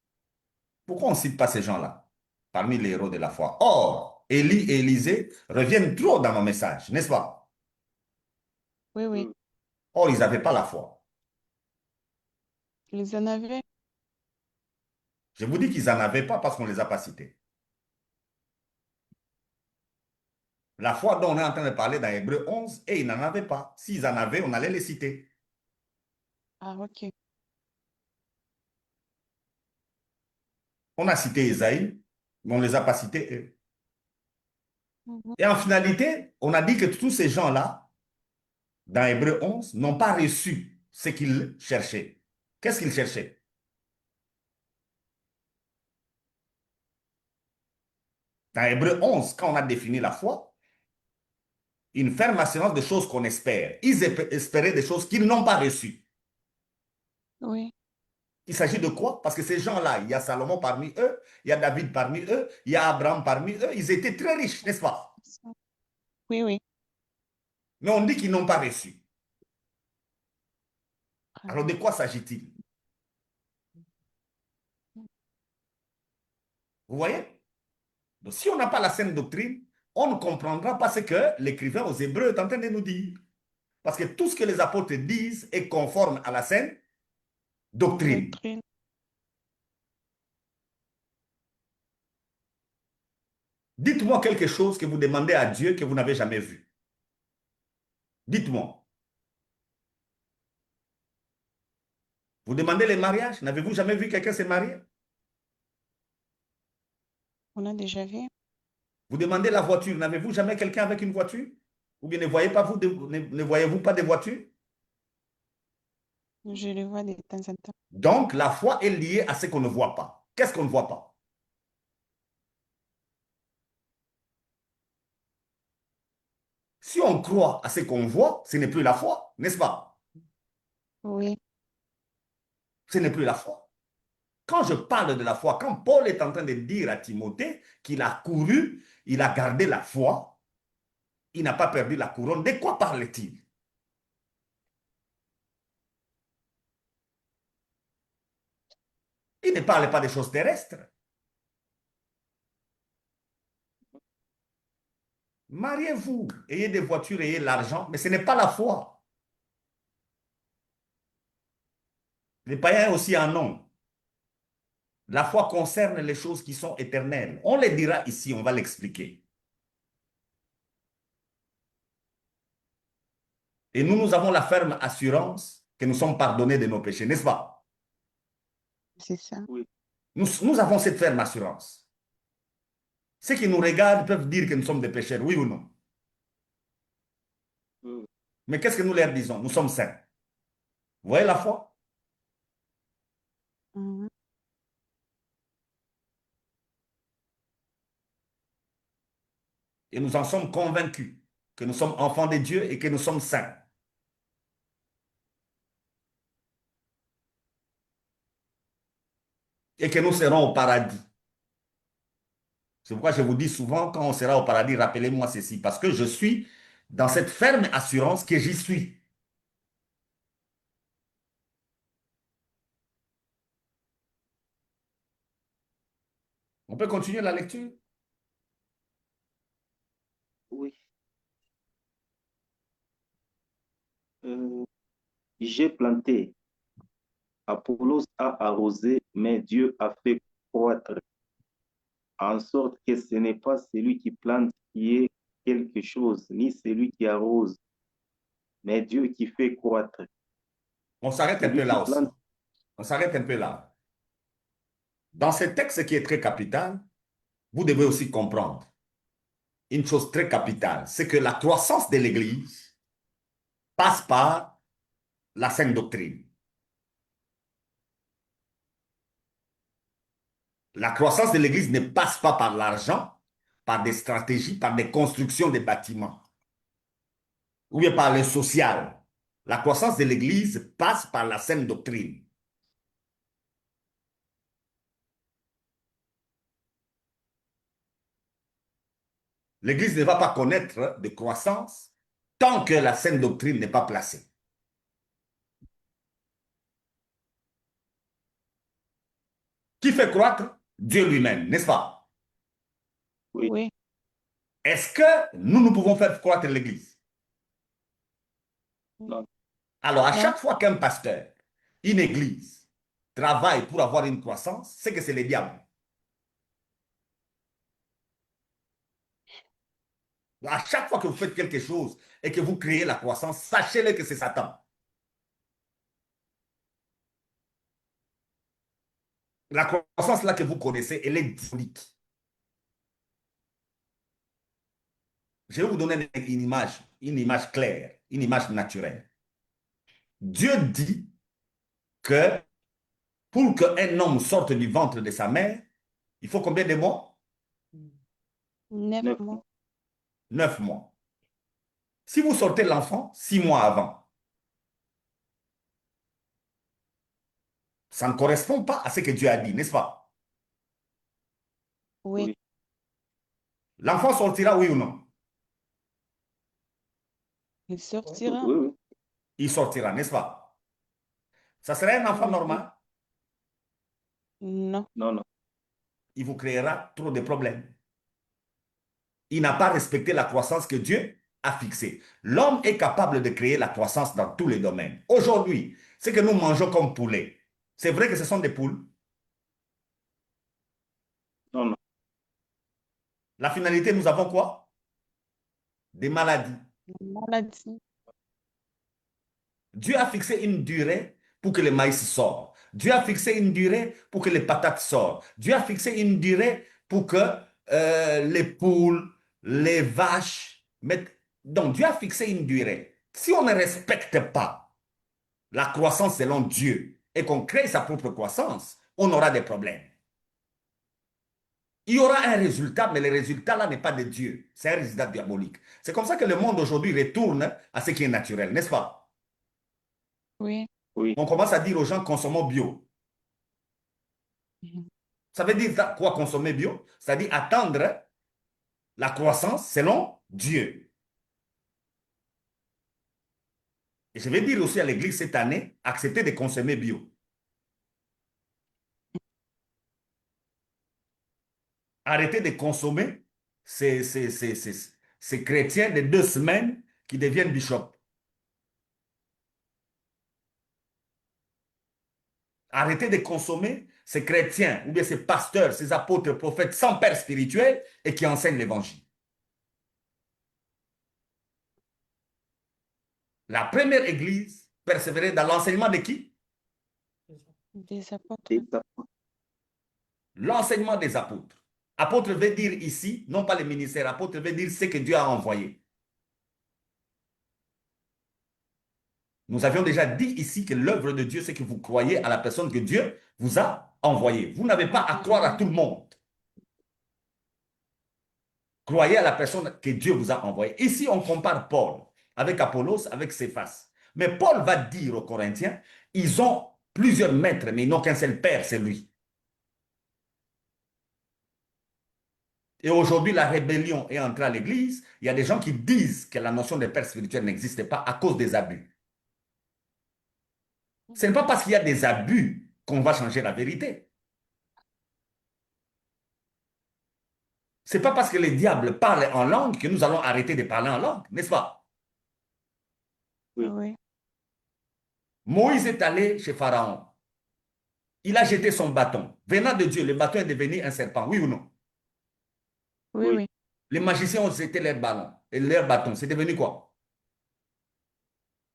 Pourquoi on ne cite pas ces gens-là parmi les héros de la foi? Or, Élie et Élisée reviennent trop dans mon message, n'est-ce pas? oui, oui, Or, ils n'avaient pas la foi. ils en avaient, Je vous dis qu'ils n'en avaient pas parce qu'on ne les a pas cités. La foi dont on est en train de parler dans Hébreu 11, et ils n'en avaient pas. S'ils en avaient, on allait les citer. ah, ok, On a cité Isaïe, mais on ne les a pas cités eux. mhm, Et en finalité, on a dit que tous ces gens-là, dans Hébreu 11, n'ont pas reçu ce qu'ils cherchaient. Qu'est-ce qu'ils cherchaient? Dans Hébreu 11, quand on a défini la foi, une ferme assurance de choses qu'on espère. Ils espéraient des choses qu'ils n'ont pas reçues. oui, Il s'agit de quoi? Parce que ces gens-là, il y a Salomon parmi eux, il y a David parmi eux, il y a Abraham parmi eux, ils étaient très riches, n'est-ce pas? oui, oui. Mais on dit qu'ils n'ont pas reçu. Ah, Alors de quoi s'agit-il? Vous voyez? Donc si on n'a pas la saine doctrine, on ne comprendra pas ce que l'écrivain aux Hébreux est en train de nous dire. Parce que tout ce que les apôtres disent est conforme à la saine doctrine. doctrine, Dites-moi quelque chose que vous demandez à Dieu que vous n'avez jamais vu. Dites-moi. Vous demandez le mariage? N'avez-vous jamais vu quelqu'un se marier? on a déjà vu, Vous demandez la voiture? N'avez-vous jamais quelqu'un avec une voiture? Ou bien ne voyez-vous pas de voiture? je le vois de temps en temps. Donc, la foi est liée à ce qu'on ne voit pas. Qu'est-ce qu'on ne voit pas? Si on croit à ce qu'on voit, ce n'est plus la foi, n'est-ce pas? Oui, Ce n'est plus la foi. Quand je parle de la foi, quand Paul est en train de dire à Timothée qu'il a couru, il a gardé la foi, il n'a pas perdu la couronne, de quoi parle-t-il? Il ne parle pas des choses terrestres. Mariez-vous, ayez des voitures, ayez l'argent, mais ce n'est pas la foi. Les païens aussi en ont. La foi concerne les choses qui sont éternelles. On les dira ici, on va l'expliquer. Et nous avons la ferme assurance que nous sommes pardonnés de nos péchés, n'est-ce pas? c'est ça. Oui, Nous avons cette ferme assurance. Ceux qui nous regardent peuvent dire que nous sommes des pécheurs, oui ou non? oui, Mais qu'est-ce que nous leur disons? Nous sommes saints. Vous voyez la foi? Mhm. Et nous en sommes convaincus que nous sommes enfants de Dieu et que nous sommes saints. Et que nous serons au paradis. C'est pourquoi je vous dis souvent, quand on sera au paradis, rappelez-moi ceci, parce que je suis dans cette ferme assurance que j'y suis. On peut continuer la lecture? oui. Euh, j'ai planté, Apollos a arrosé, mais Dieu a fait croître, en sorte que ce n'est pas celui qui plante qui est quelque chose, ni celui qui arrose, mais Dieu qui fait croître. On s'arrête un peu Celui qui là aussi. plante, On s'arrête un peu là. Dans ce texte qui est très capital, vous devez aussi comprendre une chose très capitale, c'est que la croissance de l'Église passe par la saine doctrine. La croissance de l'Église ne passe pas par l'argent, par des stratégies, par des constructions de bâtiments, ou bien par le social. La croissance de l'Église passe par la saine doctrine. L'Église ne va pas connaître de croissance tant que la saine doctrine n'est pas placée. Qui fait croître? Dieu lui-même, n'est-ce pas? oui, Oui, Est-ce que nous pouvons faire croître l'Église? non, Alors, à non, chaque fois qu'un pasteur, une église, travaille pour avoir une croissance, c'est que c'est le diable. À chaque fois que vous faites quelque chose et que vous créez la croissance, sachez-le que c'est Satan. La croissance là que vous connaissez, elle est diabolique. Je vais vous donner une image claire, une image naturelle. Dieu dit que pour qu'un homme sorte du ventre de sa mère, il faut combien de mois? 9 mois. 9 mois. 9 mois. Si vous sortez l'enfant 6 mois avant, ça ne correspond pas à ce que Dieu a dit, n'est-ce pas? Oui, Oui, L'enfant sortira, oui ou non? il oui, sortira. oui, Il sortira, n'est-ce pas? Ça serait un enfant Oui, normal, non, non, non, il vous créera trop de problèmes. Il n'a pas respecté la croissance que Dieu a fixée. L'homme est capable de créer la croissance dans tous les domaines. Aujourd'hui, ce que nous mangeons comme poulet, c'est vrai que ce sont des poules. non, non, La finalité, nous avons quoi? Des maladies. maladie. Dieu a fixé une durée pour que le maïs sorte. Dieu a fixé une durée pour que les patates sortent. Dieu a fixé une durée pour que les poules, les vaches mettent... Donc, Dieu a fixé une durée. Si on ne respecte pas la croissance selon Dieu et qu'on crée sa propre croissance, on aura des problèmes. Il y aura un résultat, mais le résultat là n'est pas de Dieu. C'est un résultat diabolique. C'est comme ça que le monde aujourd'hui retourne à ce qui est naturel, n'est-ce pas? Oui. Oui, On commence à dire aux gens consommons bio. Mhm. Ça veut dire quoi consommer bio? C'est-à-dire attendre la croissance selon Dieu. Et je vais dire aussi à l'Église cette année, acceptez de consommer bio. Arrêtez de consommer ces chrétiens de 2 semaines qui deviennent bishops. Arrêtez de consommer ces chrétiens ou bien ces pasteurs, ces apôtres, prophètes sans père spirituel et qui enseignent l'évangile. La première église persévérait dans l'enseignement de qui? Des apôtres. et ça, L'enseignement des apôtres. Apôtre veut dire ici, non pas le ministère, apôtre veut dire ce que Dieu a envoyé. Nous avions déjà dit ici que l'œuvre de Dieu, c'est que vous croyez à la personne que Dieu vous a envoyée. Vous n'avez pas à croire à tout le monde. Croyez à la personne que Dieu vous a envoyée. Ici, on compare Paul avec Apollos, avec Céphas. Mais Paul va dire aux Corinthiens, ils ont plusieurs maîtres, mais ils n'ont qu'un seul père, c'est lui. Et aujourd'hui, la rébellion est entrée à l'église. Il y a des gens qui disent que la notion de père spirituel n'existe pas à cause des abus. Ce n'est pas parce qu'il y a des abus qu'on va changer la vérité. Ce n'est pas parce que le diable parle en langue que nous allons arrêter de parler en langue, n'est-ce pas? oui, Oui. Moïse est allé chez Pharaon. Il a jeté son bâton. Venant de Dieu, le bâton est devenu un serpent, oui ou non? Oui, oui, oui. Les magiciens ont jeté leur ballon et leur bâton. C'est devenu quoi?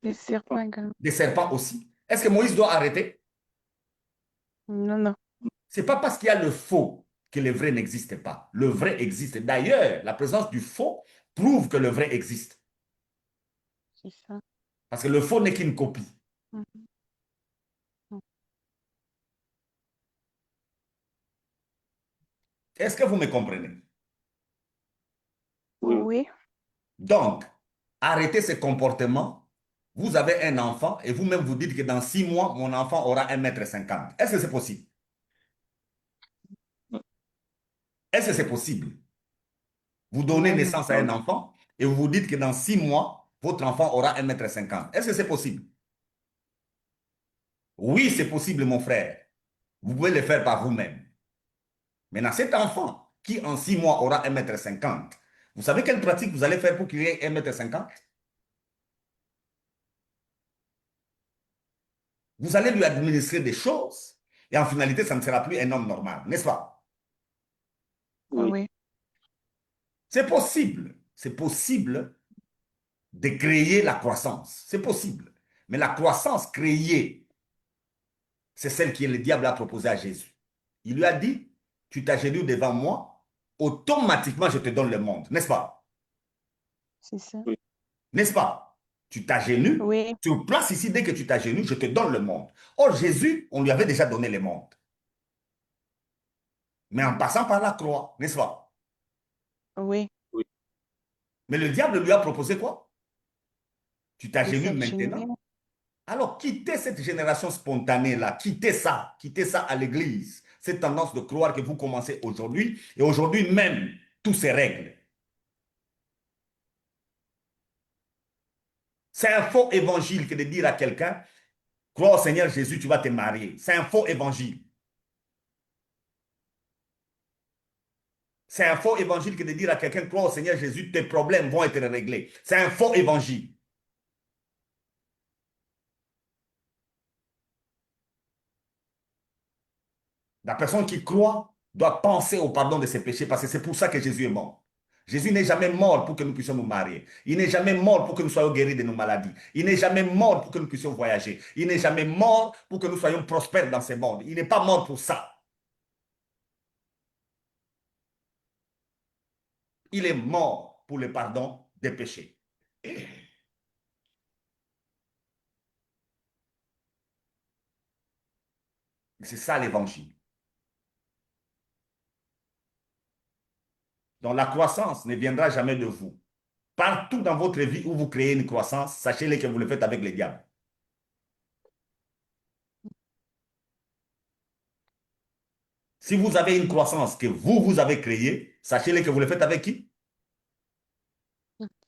Des serpents également. Des serpents aussi. Est-ce que Moïse doit arrêter? Non, non. Ce n'est pas parce qu'il y a le faux que le vrai n'existe pas. Le vrai existe. D'ailleurs, la présence du faux prouve que le vrai existe. C'est ça. Parce que le faux n'est qu'une copie. Mhm. Est-ce que vous me comprenez? oui, Oui. Donc, arrêtez ce comportement. Vous avez un enfant et vous-même vous dites que dans 6 mois, mon enfant aura 1,50 m. Est-ce que c'est possible? Est-ce que c'est possible? Vous donnez Non, non. naissance à non, un enfant et vous vous dites que dans 6 mois, votre enfant aura 1,50 m. Est-ce que c'est possible? Oui, c'est possible, mon frère. Vous pouvez le faire par vous-même. Maintenant, cet enfant qui en 6 mois aura 1,50 m, vous savez quelle pratique vous allez faire pour qu'il ait 1,50 m? Vous allez lui administrer des choses et en finalité, ça ne sera plus un homme normal, n'est-ce pas? oui, Oui. C'est possible. C'est possible de créer la croissance. C'est possible. Mais la croissance créée, c'est celle que le diable a proposée à Jésus. Il lui a dit, tu t'agenouilles devant moi, automatiquement je te donne le monde, n'est-ce pas? C'est ça. oui, N'est-ce pas? Tu t'agenouilles, Oui. tu places ici, dès que tu t'agenouilles, je te donne le monde. Or, Jésus, on lui avait déjà donné le monde. Mais en passant par la croix, n'est-ce pas? Oui. oui, Mais le diable lui a proposé quoi? Tu De t'agenouilles s'agenouiller. maintenant. Alors, quittez cette génération spontanée-là, quittez ça à l'église. Cette tendance de croire que vous commencez aujourd'hui, et aujourd'hui même, tout se règle. C'est un faux évangile que de dire à quelqu'un, crois au Seigneur Jésus, tu vas te marier. C'est un faux évangile. C'est un faux évangile que de dire à quelqu'un, crois au Seigneur Jésus, tes problèmes vont être réglés. C'est un faux évangile. La personne qui croit doit penser au pardon de ses péchés parce que c'est pour ça que Jésus est mort. Jésus n'est jamais mort pour que nous puissions nous marier. Il n'est jamais mort pour que nous soyons guéris de nos maladies. Il n'est jamais mort pour que nous puissions voyager. Il n'est jamais mort pour que nous soyons prospères dans ce monde. Il n'est pas mort pour ça. Il est mort pour le pardon des péchés. C'est ça l'évangile. Donc la croissance ne viendra jamais de vous. Partout dans votre vie où vous créez une croissance, sachez-le que vous le faites avec les diables. Si vous avez une croissance que vous avez créée, sachez-le que vous le faites avec qui?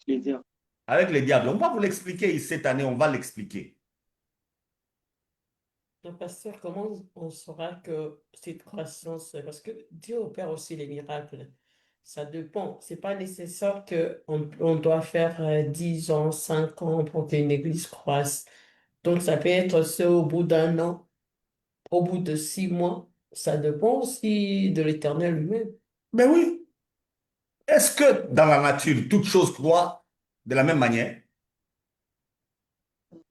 Les diables. Avec les diables. On va vous l'expliquer cette année, on va l'expliquer. Donc, pasteur, comment on saura que cette croissance, parce que Dieu opère aussi les miracles. Ça dépend. C'est pas nécessaire que on doit faire 10 ans, 5 ans pour qu'une église croisse. Donc, ça peut être ce au bout d'un an, au bout de 6 mois. Ça dépend aussi de l'Éternel lui-même. Mais oui, est-ce que dans la nature, toute chose croît de la même manière?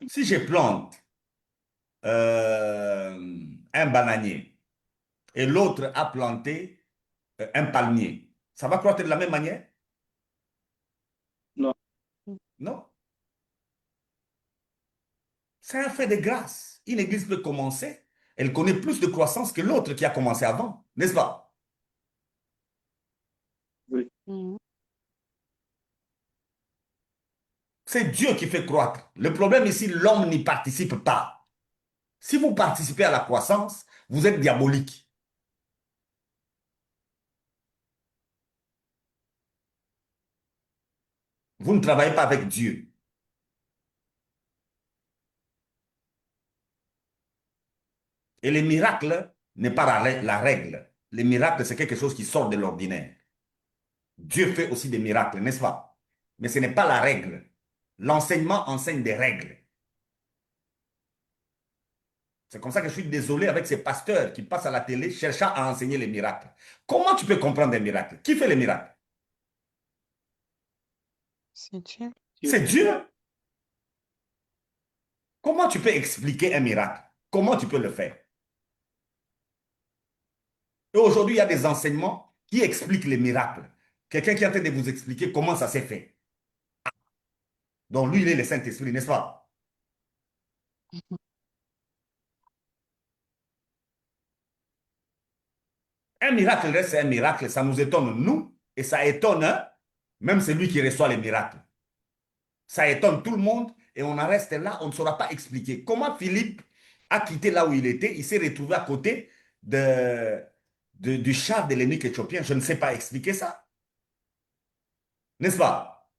Si je plante un bananier et l'autre a planté un palmier, ça va croître de la même manière? Non. Non. C'est un fait de grâce. Une église peut commencer, elle connaît plus de croissance que l'autre qui a commencé avant, n'est-ce pas? Oui. Mhm. C'est Dieu qui fait croître. Le problème ici, l'homme n'y participe pas. Si vous participez à la croissance, vous êtes diabolique. Vous ne travaillez pas avec Dieu. Et les miracles n'est pas la règle. Les miracles, c'est quelque chose qui sort de l'ordinaire. Dieu fait aussi des miracles, n'est-ce pas? Mais ce n'est pas la règle. L'enseignement enseigne des règles. C'est comme ça que je suis désolé avec ces pasteurs qui passent à la télé cherchant à enseigner les miracles. Comment tu peux comprendre des miracles? Qui fait les miracles? C'est Dieu. Dieu. C'est Dieu. Comment tu peux expliquer un miracle? Comment tu peux le faire? Et aujourd'hui, il y a des enseignements qui expliquent les miracles. Quelqu'un qui est en train de vous expliquer comment ça s'est fait. Donc lui, il est le Saint-Esprit, n'est-ce pas? Un miracle reste un miracle, ça nous étonne, nous, et ça étonne même celui qui reçoit les miracles. Ça étonne tout le monde, et on en reste là, on ne saura pas expliquer. Comment Philippe a quitté là où il était, il s'est retrouvé à côté du char de l'ennemi éthiopien. Je ne sais pas expliquer ça. N'est-ce pas?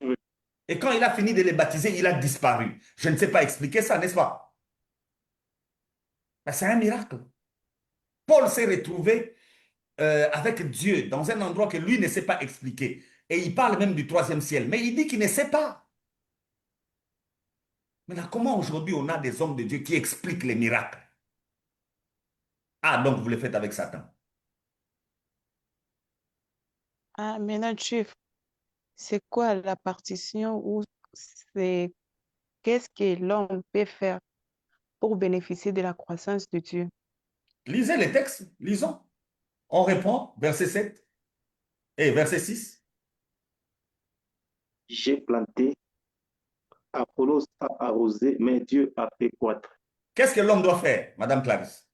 Oui. Et quand il a fini de les baptiser, il a disparu. Je ne sais pas expliquer ça, n'est-ce pas? Ben, c'est un miracle. Paul s'est retrouvé avec Dieu dans un endroit que lui ne sait pas expliquer. Et il parle même du troisième ciel. Mais il dit qu'il ne sait pas. Maintenant, comment aujourd'hui on a des hommes de Dieu qui expliquent les miracles? Ah, donc vous le faites avec Satan. Ah, maintenant, chef, c'est quoi la partition ou c'est qu'est-ce que l'homme peut faire pour bénéficier de la croissance de Dieu? Lisez les textes, lisons. On répond, verset 7 et verset 6. J'ai planté, Apollos a arrosé, mais Dieu a fait croître. Qu'est-ce que l'homme doit faire, Madame Clarisse?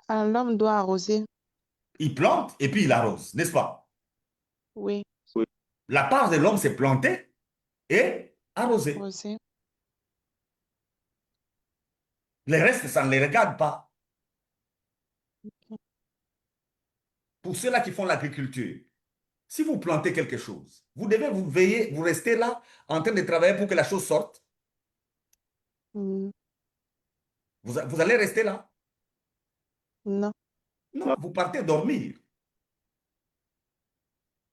Ah, l'homme doit arroser. Il plante et puis il arrose, n'est-ce pas? Oui, Oui. La part de l'homme, c'est planter et arroser. arroser. Le reste, ça ne les regarde pas. Pour ceux-là qui font l'agriculture, si vous plantez quelque chose, vous devez vous veiller, vous restez là en train de travailler pour que la chose sorte. Mm, Vous allez rester là. non. Non, vous partez dormir.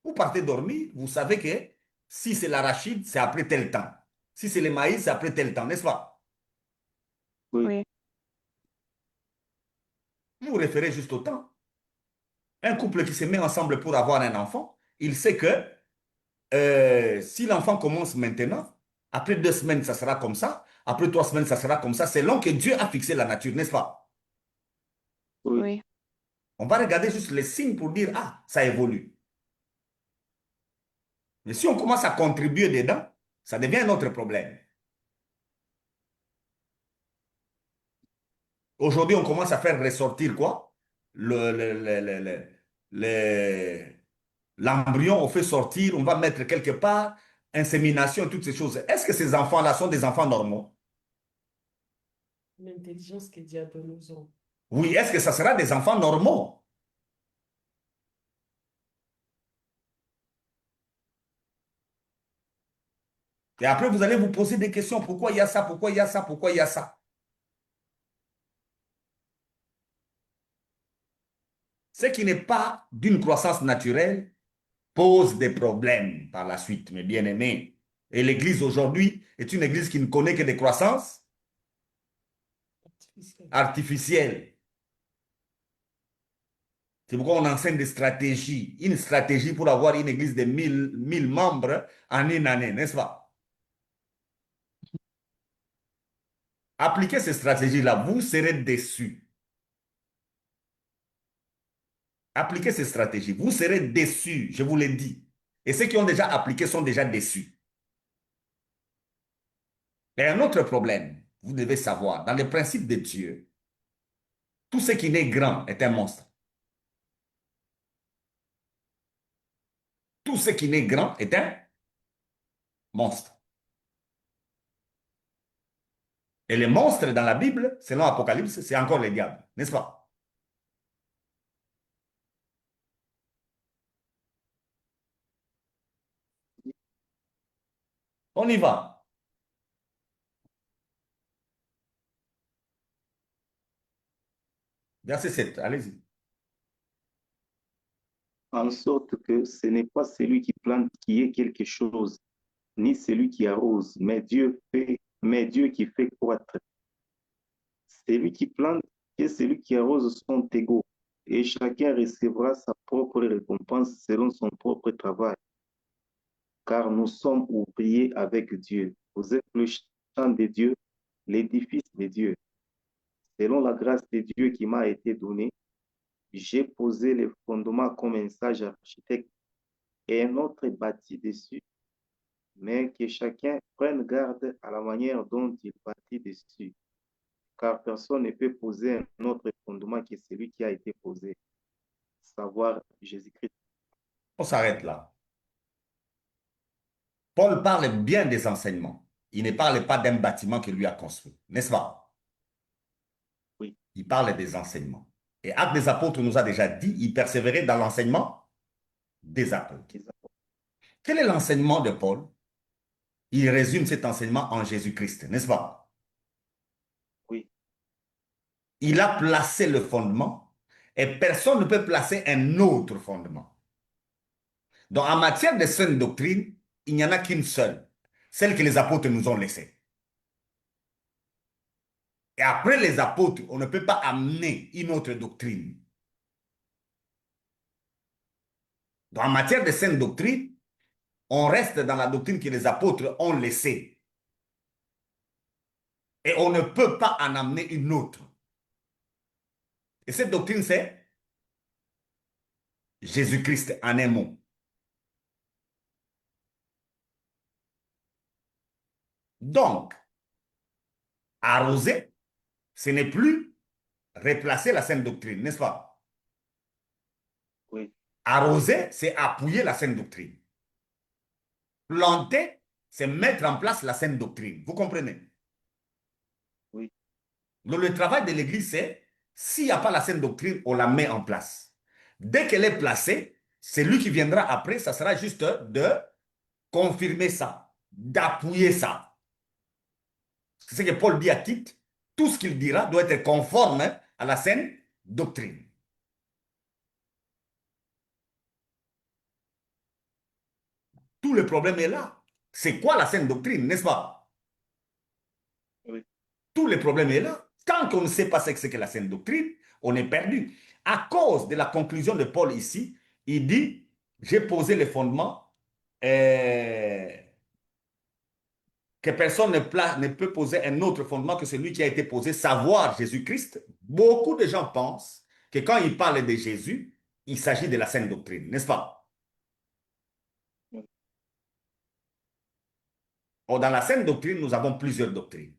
Vous partez dormir, vous savez que si c'est l'arachide, c'est après tel temps. Si c'est le maïs, c'est après tel temps, n'est-ce pas? Oui. Oui, Vous vous référez juste au temps. Un couple qui se met ensemble pour avoir un enfant, il sait que si l'enfant commence maintenant, après 2 semaines, ça sera comme ça. Après 3 semaines, ça sera comme ça. C'est long que Dieu a fixé la nature, n'est-ce pas? Oui. oui. On va regarder juste les signes pour dire, ah, ça évolue. Mais si on commence à contribuer dedans, ça devient un autre problème. Aujourd'hui, on commence à faire ressortir quoi? le- le- le- le- le- le- l'embryon, on fait sortir, on va mettre quelque part, insémination, toutes ces choses. Est-ce que ces enfants-là sont des enfants normaux? L'intelligence que Dieu a donnée aux hommes. Oui, est-ce que ça sera des enfants normaux? Et après, vous allez vous poser des questions. Pourquoi il y a ça? Pourquoi il y a ça? Pourquoi il y a ça? Ce qui n'est pas d'une croissance naturelle pose des problèmes par la suite, mes bien-aimés. Et l'Église aujourd'hui est une Église qui ne connaît que des croissances Artificielle. artificielles. C'est pourquoi on enseigne des stratégies. Une stratégie pour avoir une Église de 1000 membres en une année, n'est-ce pas? Appliquez ces stratégies-là, vous serez déçus. Appliquez ces stratégies, vous serez déçus, je vous l'ai dit. Et ceux qui ont déjà appliqué sont déjà déçus. Et un autre problème, vous devez savoir, dans le principe de Dieu, tout ce qui naît grand est un monstre. Tout ce qui naît grand est un monstre. Et les monstres dans la Bible, selon Apocalypse, c'est encore les diables, n'est-ce pas? On y va. Verset 7, allez-y. En sorte que ce n'est pas celui qui plante qui est quelque chose, ni celui qui arrose, mais Dieu qui fait croître. Celui qui plante et celui qui arrose sont égaux, et chacun recevra sa propre récompense selon son propre travail. Car nous sommes ouvriers avec Dieu. Vous êtes le champ de Dieu, l'édifice de Dieu. Selon la grâce de Dieu qui m'a été donnée, j'ai posé les fondements comme un sage architecte et un autre bâti dessus, mais que chacun prenne garde à la manière dont il bâtit dessus, car personne ne peut poser un autre fondement que celui qui a été posé, savoir Jésus-Christ. On s'arrête là. Paul parle bien des enseignements. Il ne parle pas d'un bâtiment qu'il lui a construit, n'est-ce pas? Oui, Il parle des enseignements. Et Actes des Apôtres nous a déjà dit, il persévérait dans l'enseignement des apôtres. Quel est l'enseignement de Paul? Il résume cet enseignement en Jésus-Christ, n'est-ce pas? oui, Il a placé le fondement et personne ne peut placer un autre fondement. Donc, en matière de saine doctrine, il n'y en a qu'une seule, celle que les apôtres nous ont laissée. Et après les apôtres, on ne peut pas amener une autre doctrine. Donc, en matière de saine doctrine, on reste dans la doctrine que les apôtres ont laissée. Et on ne peut pas en amener une autre. Et cette doctrine, c'est Jésus-Christ en un mot. Donc, arroser, ce n'est plus replacer la saine doctrine, n'est-ce pas? oui, Arroser, c'est appuyer la saine doctrine. Planter, c'est mettre en place la saine doctrine. Vous comprenez? oui, Donc, le travail de l'Église, c'est, s'il n'y a pas la saine doctrine, on la met en place. Dès qu'elle est placée, celui qui viendra après, ça sera juste de confirmer ça, d'appuyer ça. C'est ce que Paul dit à Tite, tout ce qu'il dira doit être conforme à la saine doctrine. Tout le problème est là. C'est quoi la saine doctrine, n'est-ce pas? oui, Tout le problème est là. Tant qu'on ne sait pas ce que c'est que la saine doctrine, on est perdu. À cause de la conclusion de Paul ici, il dit, j'ai posé les fondements que personne ne peut poser un autre fondement que celui qui a été posé, savoir Jésus-Christ. Beaucoup de gens pensent que quand il parle de Jésus, il s'agit de la saine doctrine, n'est-ce pas? oui, Or, dans la saine doctrine, nous avons plusieurs doctrines.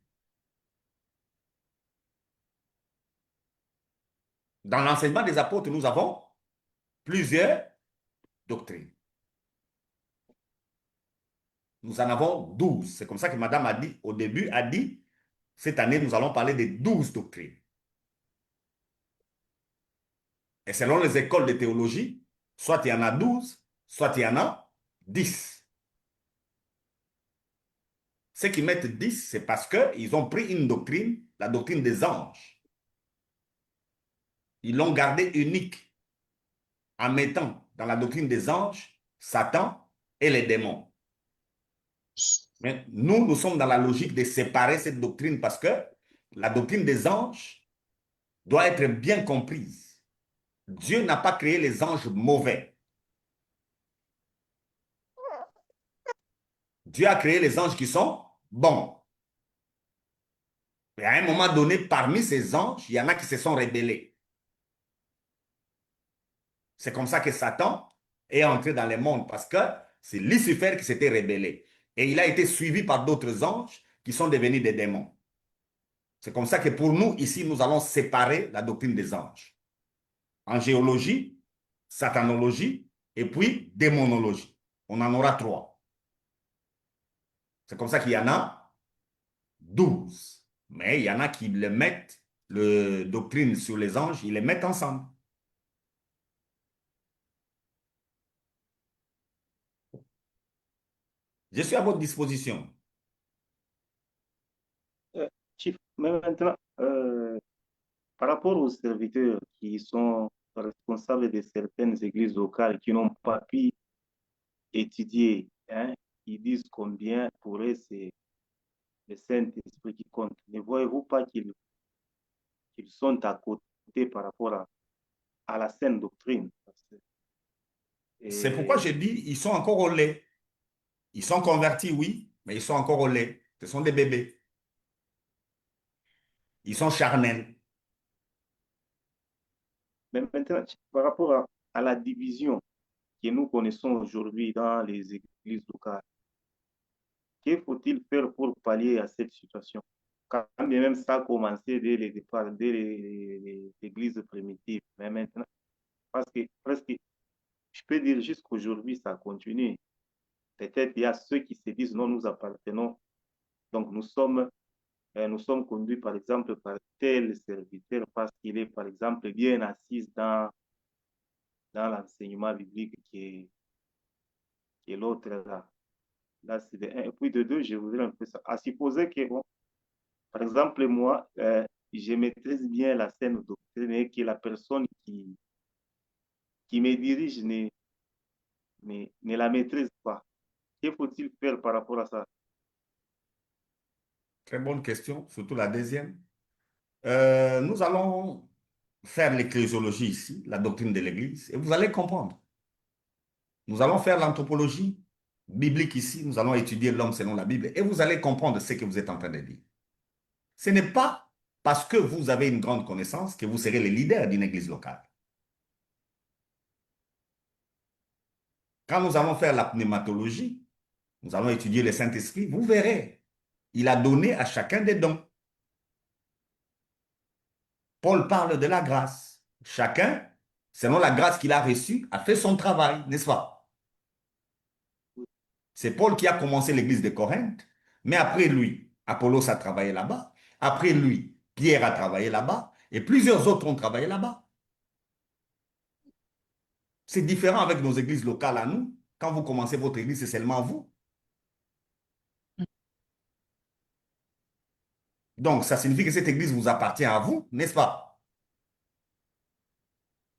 Dans l'enseignement des apôtres, nous avons plusieurs doctrines. Nous en avons 12. C'est comme ça que madame a dit, au début, a dit, cette année, nous allons parler des 12 doctrines. Et selon les écoles de théologie, soit il y en a 12, soit il y en a 10. Ceux qui mettent 10, c'est parce qu'ils ont pris une doctrine, la doctrine des anges. Ils l'ont gardée unique en mettant dans la doctrine des anges Satan et les démons. Mais nous sommes dans la logique de séparer cette doctrine parce que la doctrine des anges doit être bien comprise. Dieu n'a pas créé les anges mauvais. Dieu a créé les anges qui sont bons. Mais à un moment donné, parmi ces anges, il y en a qui se sont rebellés. C'est comme ça que Satan est entré dans le monde parce que c'est Lucifer qui s'était rebellé. Et il a été suivi par d'autres anges qui sont devenus des démons. C'est comme ça que pour nous, ici, nous allons séparer la doctrine des anges. Angéologie, satanologie et puis démonologie. On en aura 3. C'est comme ça qu'il y en a 12. Mais il y en a qui le mettent, le doctrine sur les anges, ils les mettent ensemble. Je suis à votre disposition. Chief, mais maintenant, par rapport aux serviteurs qui sont responsables de certaines églises locales qui n'ont pas pu étudier, hein, ils disent combien pour eux c'est le Saint-Esprit qui compte. Ne voyez-vous pas qu'ils sont à côté par rapport à la saine doctrine? C'est pourquoi Et j'ai dit, ils sont encore au lait. Ils sont convertis, oui, mais ils sont encore au lait. Ce sont des bébés. Ils sont charnels. mais maintenant, par rapport à la division que nous connaissons aujourd'hui dans les églises locales, que faut-il faire pour pallier à cette situation? Quand bien même ça a commencé dès les départs, dès les églises primitives, mais maintenant, parce que presque, je peux dire jusqu'aujourd'hui, ça continue. Peut-être il y a ceux qui se disent non, nous appartenons, donc nous sommes conduits par exemple par tel serviteur parce qu'il est par exemple bien assis dans l'enseignement biblique qui est l'autre là. Là, c'est de un. Et puis de deux, je voudrais un peu ça. À supposer que, bon, par exemple, moi, je maîtrise bien la scène doctrine et que la personne qui me dirige ne la maîtrise pas. Que faut-il faire par rapport à ça? Très bonne question, surtout la deuxième. Nous allons faire l'ecclésiologie ici, la doctrine de l'Église, et vous allez comprendre. Nous allons faire l'anthropologie biblique ici, nous allons étudier l'homme selon la Bible, et vous allez comprendre ce que vous êtes en train de dire. Ce n'est pas parce que vous avez une grande connaissance que vous serez le leader d'une église locale. Quand nous allons faire la pneumatologie, nous allons étudier le Saint-Esprit, vous verrez, il a donné à chacun des dons. Paul parle de la grâce. Chacun, selon la grâce qu'il a reçue, a fait son travail, n'est-ce pas? C'est Paul qui a commencé l'église de Corinthe, mais après lui, Apollos a travaillé là-bas. Après lui, Pierre a travaillé là-bas, et plusieurs autres ont travaillé là-bas. C'est différent avec nos églises locales à nous. Quand vous commencez votre église, c'est seulement vous. Donc, ça signifie que cette église vous appartient à vous, n'est-ce pas?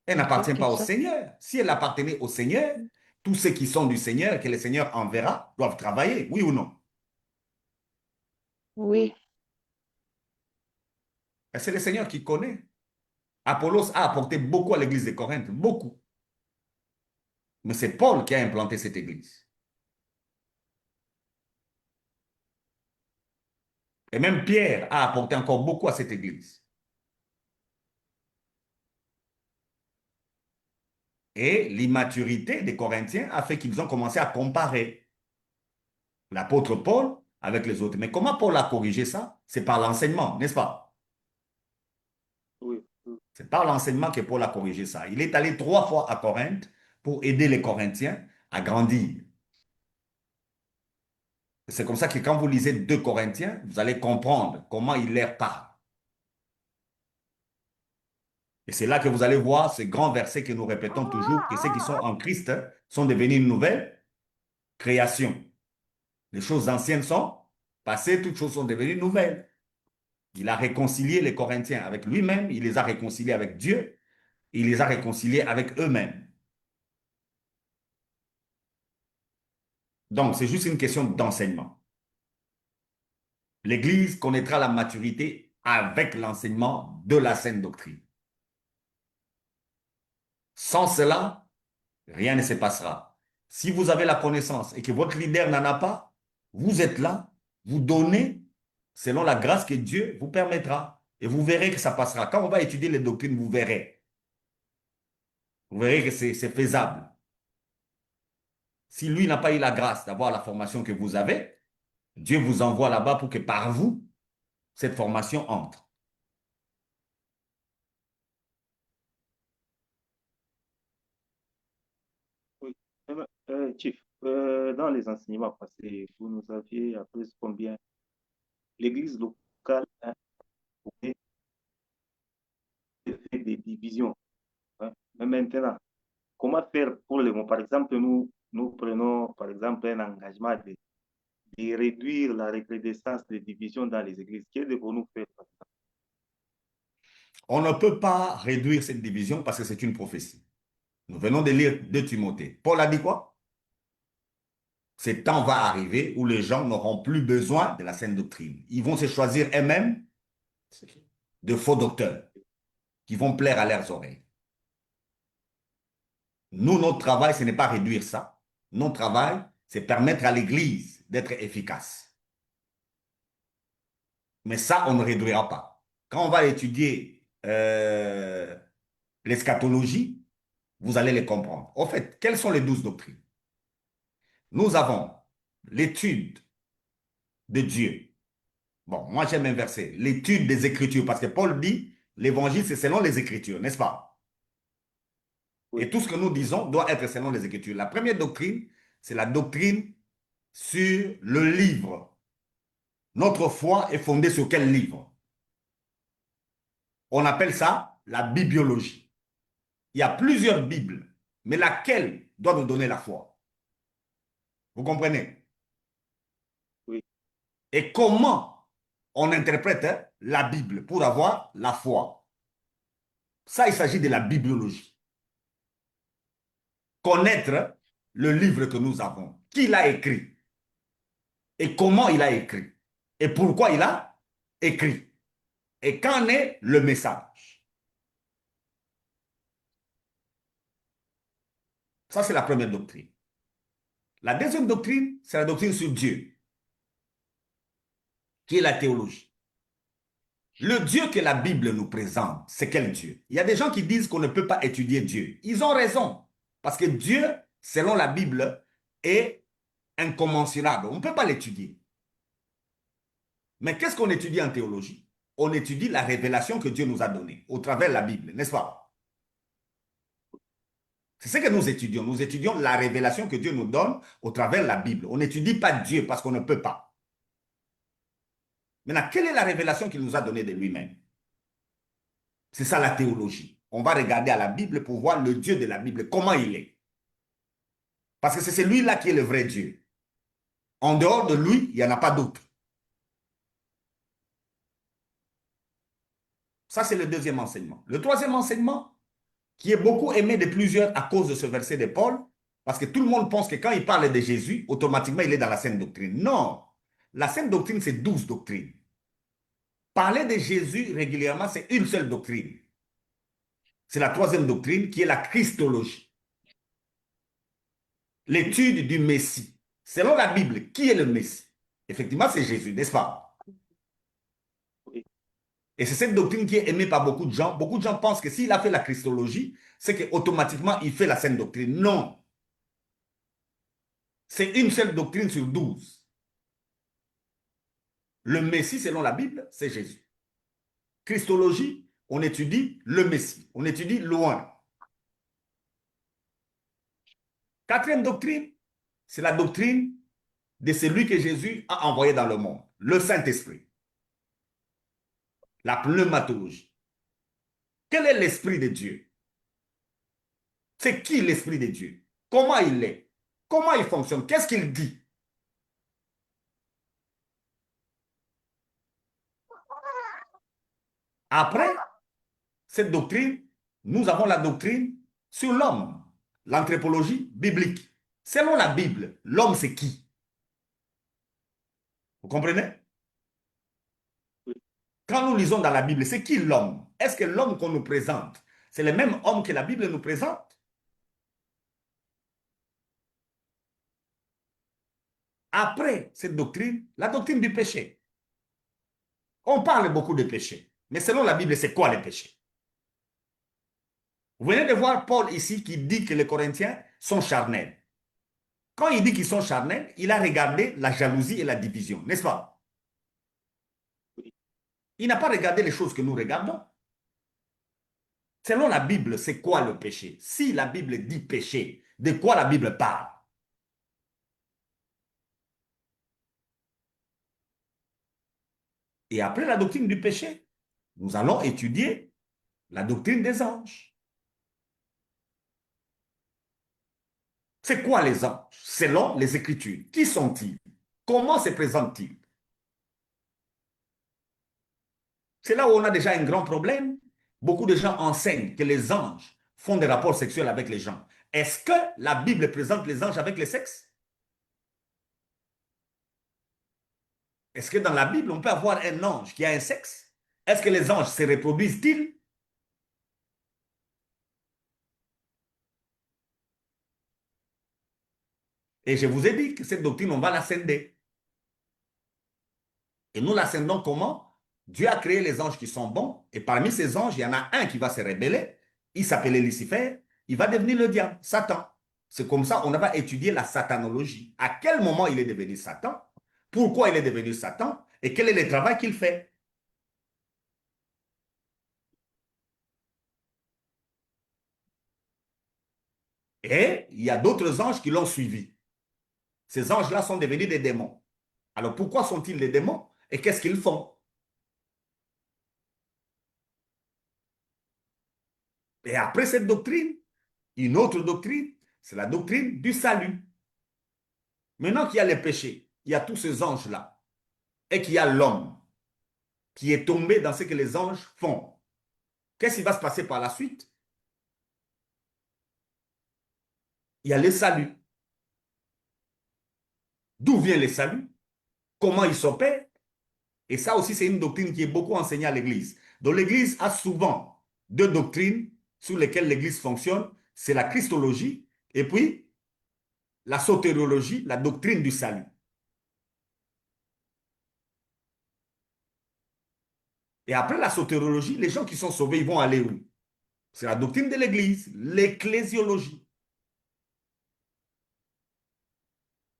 Elle n'appartient Ok, pas au ça. Seigneur. Si elle appartenait au Seigneur, tous ceux qui sont du Seigneur, que le Seigneur enverra, doivent travailler, oui ou non? Oui, Et c'est le Seigneur qui connaît. Apollos a apporté beaucoup à l'église de Corinthe, beaucoup. Mais c'est Paul qui a implanté cette église. Et même Pierre a apporté encore beaucoup à cette église. Et l'immaturité des Corinthiens a fait qu'ils ont commencé à comparer l'apôtre Paul avec les autres. Mais comment Paul a corrigé ça? C'est par l'enseignement, n'est-ce pas? Oui. C'est par l'enseignement que Paul a corrigé ça. Il est allé 3 fois à Corinthe pour aider les Corinthiens à grandir. C'est comme ça que quand vous lisez 2 Corinthiens, vous allez comprendre comment il leur parle. Et c'est là que vous allez voir ce grand verset que nous répétons toujours, que ceux qui sont en Christ sont devenus une nouvelle création. Les choses anciennes sont passées, toutes choses sont devenues nouvelles. Il a réconcilié les Corinthiens avec lui-même, il les a réconciliés avec Dieu, il les a réconciliés avec eux-mêmes. Donc, c'est juste une question d'enseignement. L'Église connaîtra la maturité avec l'enseignement de la saine doctrine. Sans cela, rien ne se passera. Si vous avez la connaissance et que votre leader n'en a pas, vous êtes là, vous donnez selon la grâce que Dieu vous permettra. Et vous verrez que ça passera. Quand on va étudier les doctrines, vous verrez. Vous verrez que c'est faisable. Si lui n'a pas eu la grâce d'avoir la formation que vous avez, Dieu vous envoie là-bas pour que par vous, cette formation entre. Oui. Chief, dans les enseignements passés, vous nous aviez appris combien l'Église locale a fait des divisions, hein. Mais maintenant, comment faire pour le moment? Par exemple, nous prenons par exemple un engagement de réduire la recrudescence des divisions dans les églises. Que devons-nous faire? On ne peut pas réduire cette division parce que c'est une prophétie. Nous venons de lire 2 Timothée. Paul a dit quoi? Ce temps va arriver où les gens n'auront plus besoin de la saine doctrine. Ils vont se choisir eux-mêmes de faux docteurs qui vont plaire à leurs oreilles. Nous, notre travail, ce n'est pas réduire ça. Notre travail, c'est permettre à l'Église d'être efficace. Mais ça, on ne réduira pas. Quand on va étudier l'eschatologie, vous allez les comprendre. Au fait, quelles sont les 12 doctrines? Nous avons l'étude de Dieu. Bon, moi j'aime inverser. L'étude des Écritures, parce que Paul dit, l'évangile c'est selon les Écritures, n'est-ce pas? Et Oui, tout ce que nous disons doit être selon les Écritures. La première doctrine, c'est la doctrine sur le livre. Notre foi est fondée sur quel livre? On appelle ça la bibliologie. Il y a plusieurs Bibles, mais laquelle doit nous donner la foi? Vous comprenez? oui, Et comment on interprète la Bible pour avoir la foi? Ça, il s'agit de la bibliologie. Connaître le livre que nous avons, qui l'a écrit et comment il a écrit et pourquoi il a écrit et qu'en est le message. Ça, c'est la première doctrine. La deuxième doctrine, c'est la doctrine sur Dieu, qui est la théologie. Le Dieu que la Bible nous présente, c'est quel Dieu? Il y a des gens qui disent qu'on ne peut pas étudier Dieu. Ils ont raison, parce que Dieu, selon la Bible, est incommensurable. On ne peut pas l'étudier. Mais qu'est-ce qu'on étudie en théologie? On étudie la révélation que Dieu nous a donnée au travers de la Bible, n'est-ce pas? C'est ce que nous étudions. Nous étudions la révélation que Dieu nous donne au travers de la Bible. On n'étudie pas Dieu parce qu'on ne peut pas. Maintenant, quelle est la révélation qu'il nous a donnée de lui-même? C'est ça la théologie. On va regarder à la Bible pour voir le Dieu de la Bible, comment il est. Parce que c'est celui-là qui est le vrai Dieu. En dehors de lui, il n'y en a pas d'autre. Ça, c'est le deuxième enseignement. Le troisième enseignement, qui est beaucoup aimé de plusieurs à cause de ce verset de Paul, parce que tout le monde pense que quand il parle de Jésus, automatiquement, il est dans la saine doctrine. Non, la saine doctrine, c'est 12 doctrines. Parler de Jésus régulièrement, c'est une seule doctrine. C'est la troisième doctrine qui est la christologie. L'étude du Messie. Selon la Bible, qui est le Messie? Effectivement, c'est Jésus, n'est-ce pas? oui, Et c'est cette doctrine qui est aimée par beaucoup de gens. Beaucoup de gens pensent que s'il a fait la christologie, c'est qu'automatiquement, il fait la saine doctrine. Non. C'est une seule doctrine sur 12. Le Messie, selon la Bible, c'est Jésus. Christologie, on étudie le Messie, on étudie loin. Quatrième doctrine, c'est la doctrine de celui que Jésus a envoyé dans le monde, le Saint-Esprit, la pneumatologie. Quel est l'Esprit de Dieu? C'est qui l'Esprit de Dieu? Comment il est? Comment il fonctionne? Qu'est-ce qu'il dit? Après cette doctrine, nous avons la doctrine sur l'homme, l'anthropologie biblique. Selon la Bible, l'homme c'est qui? Vous comprenez? Quand nous lisons dans la Bible, c'est qui l'homme? Est-ce que l'homme qu'on nous présente, c'est le même homme que la Bible nous présente? Après cette doctrine, la doctrine du péché. On parle beaucoup de péché, mais selon la Bible, c'est quoi le péché? Vous venez de voir Paul ici qui dit que les Corinthiens sont charnels. Quand il dit qu'ils sont charnels, il a regardé la jalousie et la division, n'est-ce pas? Il n'a pas regardé les choses que nous regardons. Selon la Bible, c'est quoi le péché? Si la Bible dit péché, de quoi la Bible parle? Et après la doctrine du péché, nous allons étudier la doctrine des anges. C'est quoi les anges? Selon les Écritures, qui sont-ils? Comment se présentent-ils? C'est là où on a déjà un grand problème. Beaucoup de gens enseignent que les anges font des rapports sexuels avec les gens. Est-ce que la Bible présente les anges avec le sexe? Est-ce que dans la Bible, on peut avoir un ange qui a un sexe? Est-ce que les anges se reproduisent-ils? Et je vous ai dit que cette doctrine, on va la scinder. Et nous la scindons comment? Dieu a créé les anges qui sont bons, et parmi ces anges, il y en a un qui va se rebeller. Il s'appelait Lucifer, il va devenir le diable, Satan. C'est comme ça, on va étudier la satanologie. À quel moment il est devenu Satan? Pourquoi il est devenu Satan? Et quel est le travail qu'il fait? Et il y a d'autres anges qui l'ont suivi. Ces anges-là sont devenus des démons. Alors pourquoi sont-ils des démons? Et qu'est-ce qu'ils font? Et après cette doctrine, une autre doctrine, c'est la doctrine du salut. Maintenant qu'il y a les péchés, il y a tous ces anges-là, et qu'il y a l'homme qui est tombé dans ce que les anges font. Qu'est-ce qui va se passer par la suite? Il y a le salut. D'où vient le salut? Comment il s'opère? Et ça aussi, c'est une doctrine qui est beaucoup enseignée à l'Église. Donc l'Église a souvent deux doctrines sur lesquelles l'Église fonctionne. C'est la christologie et puis la sotériologie, la doctrine du salut. Et après la sotériologie, les gens qui sont sauvés, ils vont aller où? C'est la doctrine de l'Église, l'ecclésiologie.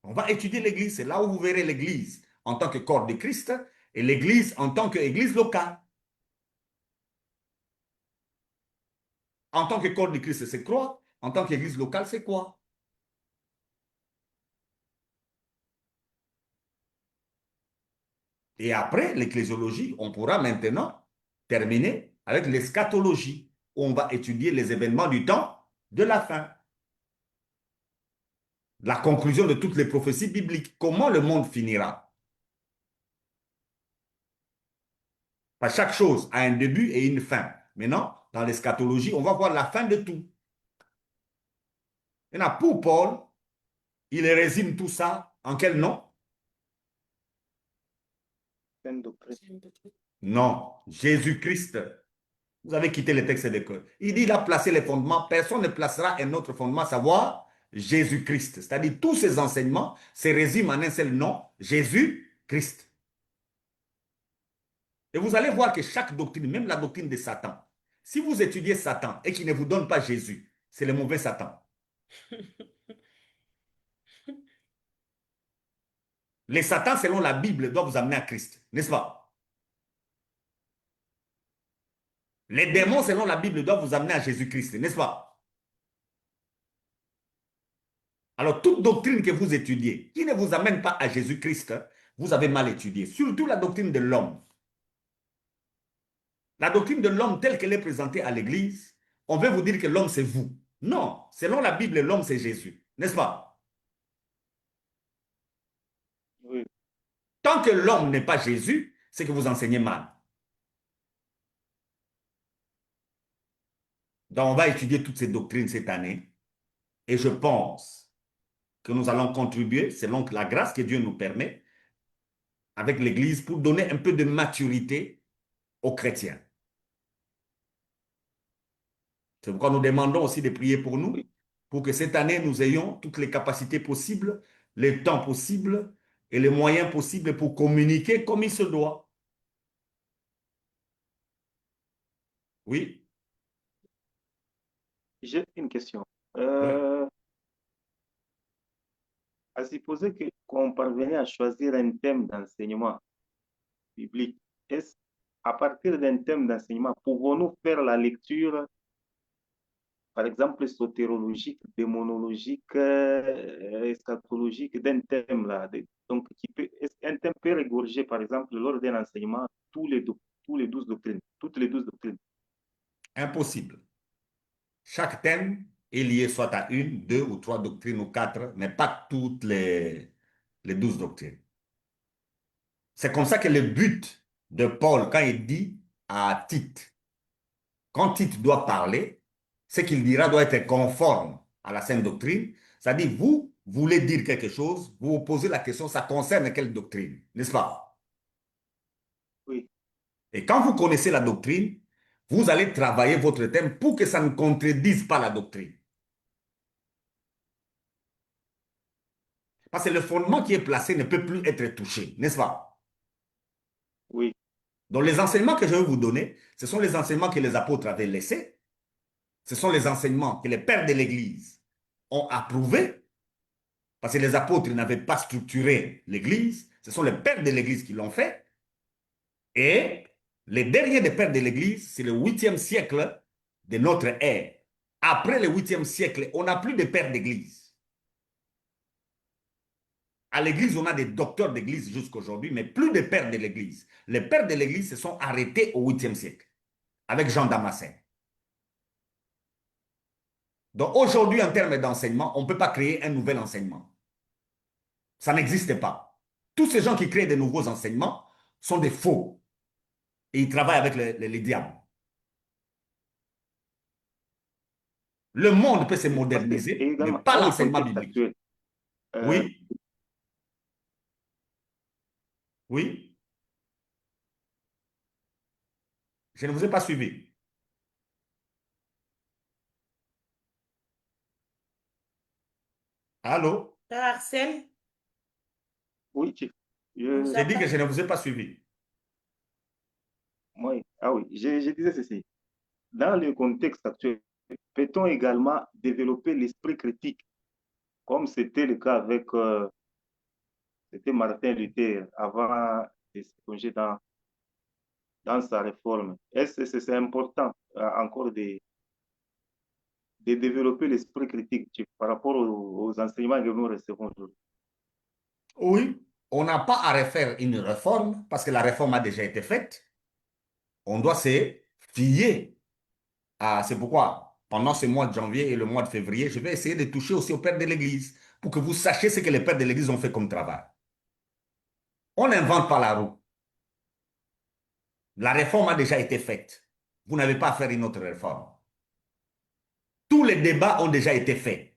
On va étudier l'Église, c'est là où vous verrez l'Église en tant que corps de Christ et l'Église en tant qu'Église locale. En tant que corps de Christ, c'est quoi? En tant qu'Église locale, c'est quoi? Et après l'ecclésiologie, on pourra maintenant terminer avec l'eschatologie, où on va étudier les événements du temps de la fin. La conclusion de toutes les prophéties bibliques. Comment le monde finira? Parce que chaque chose a un début et une fin. Maintenant, dans l'eschatologie, on va voir la fin de tout. Maintenant, pour Paul, il résume tout ça en quel nom? Non, Jésus-Christ. Vous avez quitté le texte de cœur. Il dit, il a placé les fondements. Personne ne placera un autre fondement, à savoir Jésus-Christ. C'est-à-dire, tous ces enseignements se résument en un seul nom, Jésus-Christ. Et vous allez voir que chaque doctrine, même la doctrine de Satan, si vous étudiez Satan et qu'il ne vous donne pas Jésus, c'est le mauvais Satan. Les Satans, selon la Bible, doivent vous amener à Christ, n'est-ce pas? Les démons, selon la Bible, doivent vous amener à Jésus-Christ, n'est-ce pas? Alors, toute doctrine que vous étudiez, qui ne vous amène pas à Jésus-Christ, vous avez mal étudié. Surtout la doctrine de l'homme. La doctrine de l'homme telle qu'elle est présentée à l'Église, on veut vous dire que l'homme, c'est vous. Non, selon la Bible, l'homme, c'est Jésus, n'est-ce pas? Oui. Tant que l'homme n'est pas Jésus, c'est que vous enseignez mal. Donc, on va étudier toutes ces doctrines cette année et je pense que nous allons contribuer, selon la grâce que Dieu nous permet, avec l'Église pour donner un peu de maturité aux chrétiens. C'est pourquoi nous demandons aussi de prier pour nous, Oui. pour que cette année, nous ayons toutes les capacités possibles, les temps possibles et les moyens possibles pour communiquer comme il se doit. Oui, J'ai une question. oui. À supposer que qu'on parvenait à choisir un thème d'enseignement biblique, est-ce à partir d'un thème d'enseignement, pouvons-nous faire la lecture, par exemple, sotérologique, démonologique, eschatologique d'un thème là, donc un thème peut regorger, par exemple, lors d'un enseignement, tous les 12 doctrines, toutes les 12 doctrines. Impossible. Chaque thème est lié soit à une, deux ou trois doctrines ou quatre, mais pas toutes les 12 doctrines. C'est comme ça que le but de Paul, quand il dit à Tite, quand Tite doit parler, ce qu'il dira doit être conforme à la sainte doctrine. C'est-à-dire, vous voulez dire quelque chose, vous vous posez la question, ça concerne quelle doctrine, n'est-ce pas? Oui, Et quand vous connaissez la doctrine, vous allez travailler votre thème pour que ça ne contredise pas la doctrine. Parce que le fondement qui est placé ne peut plus être touché, n'est-ce pas? oui, Donc les enseignements que je vais vous donner, ce sont les enseignements que les apôtres avaient laissés, ce sont les enseignements que les pères de l'Église ont approuvés, parce que les apôtres n'avaient pas structuré l'Église, ce sont les pères de l'Église qui l'ont fait, et les derniers des pères de l'Église, c'est le 8e siècle de notre ère. Après le 8e siècle, on n'a plus de pères d'Église. À l'Église, on a des docteurs d'Église jusqu'à aujourd'hui, mais plus de pères de l'Église. Les pères de l'Église se sont arrêtés au 8e siècle, avec Jean Damascène. Donc aujourd'hui, en termes d'enseignement, on ne peut pas créer un nouvel enseignement. Ça n'existe pas. Tous ces gens qui créent de nouveaux enseignements sont des faux. Et ils travaillent avec les diables. Le monde peut se parce que moderniser, mais également, pas dans le l'enseignement contexte biblique. actuel, euh, Oui, oui, je ne vous ai pas suivi. Allô? Axel, oui, on vous J'ai dit que attend. je ne vous ai pas suivi. ah oui, je disais ceci. Dans le contexte actuel, peut-on également développer l'esprit critique, comme c'était le cas avec c'était Martin Luther avant de se plonger dans sa réforme. Est-ce que c'est important encore de développer l'esprit critique par rapport aux enseignements que nous recevons aujourd'hui? Oui, on n'a pas à refaire une réforme parce que la réforme a déjà été faite. On doit se fier à... C'est pourquoi, pendant ce mois de janvier et le mois de février, je vais essayer de toucher aussi aux pères de l'Église pour que vous sachiez ce que les pères de l'Église ont fait comme travail. On n'invente pas la roue. La réforme a déjà été faite. Vous n'avez pas à faire une autre réforme. Tous les débats ont déjà été faits.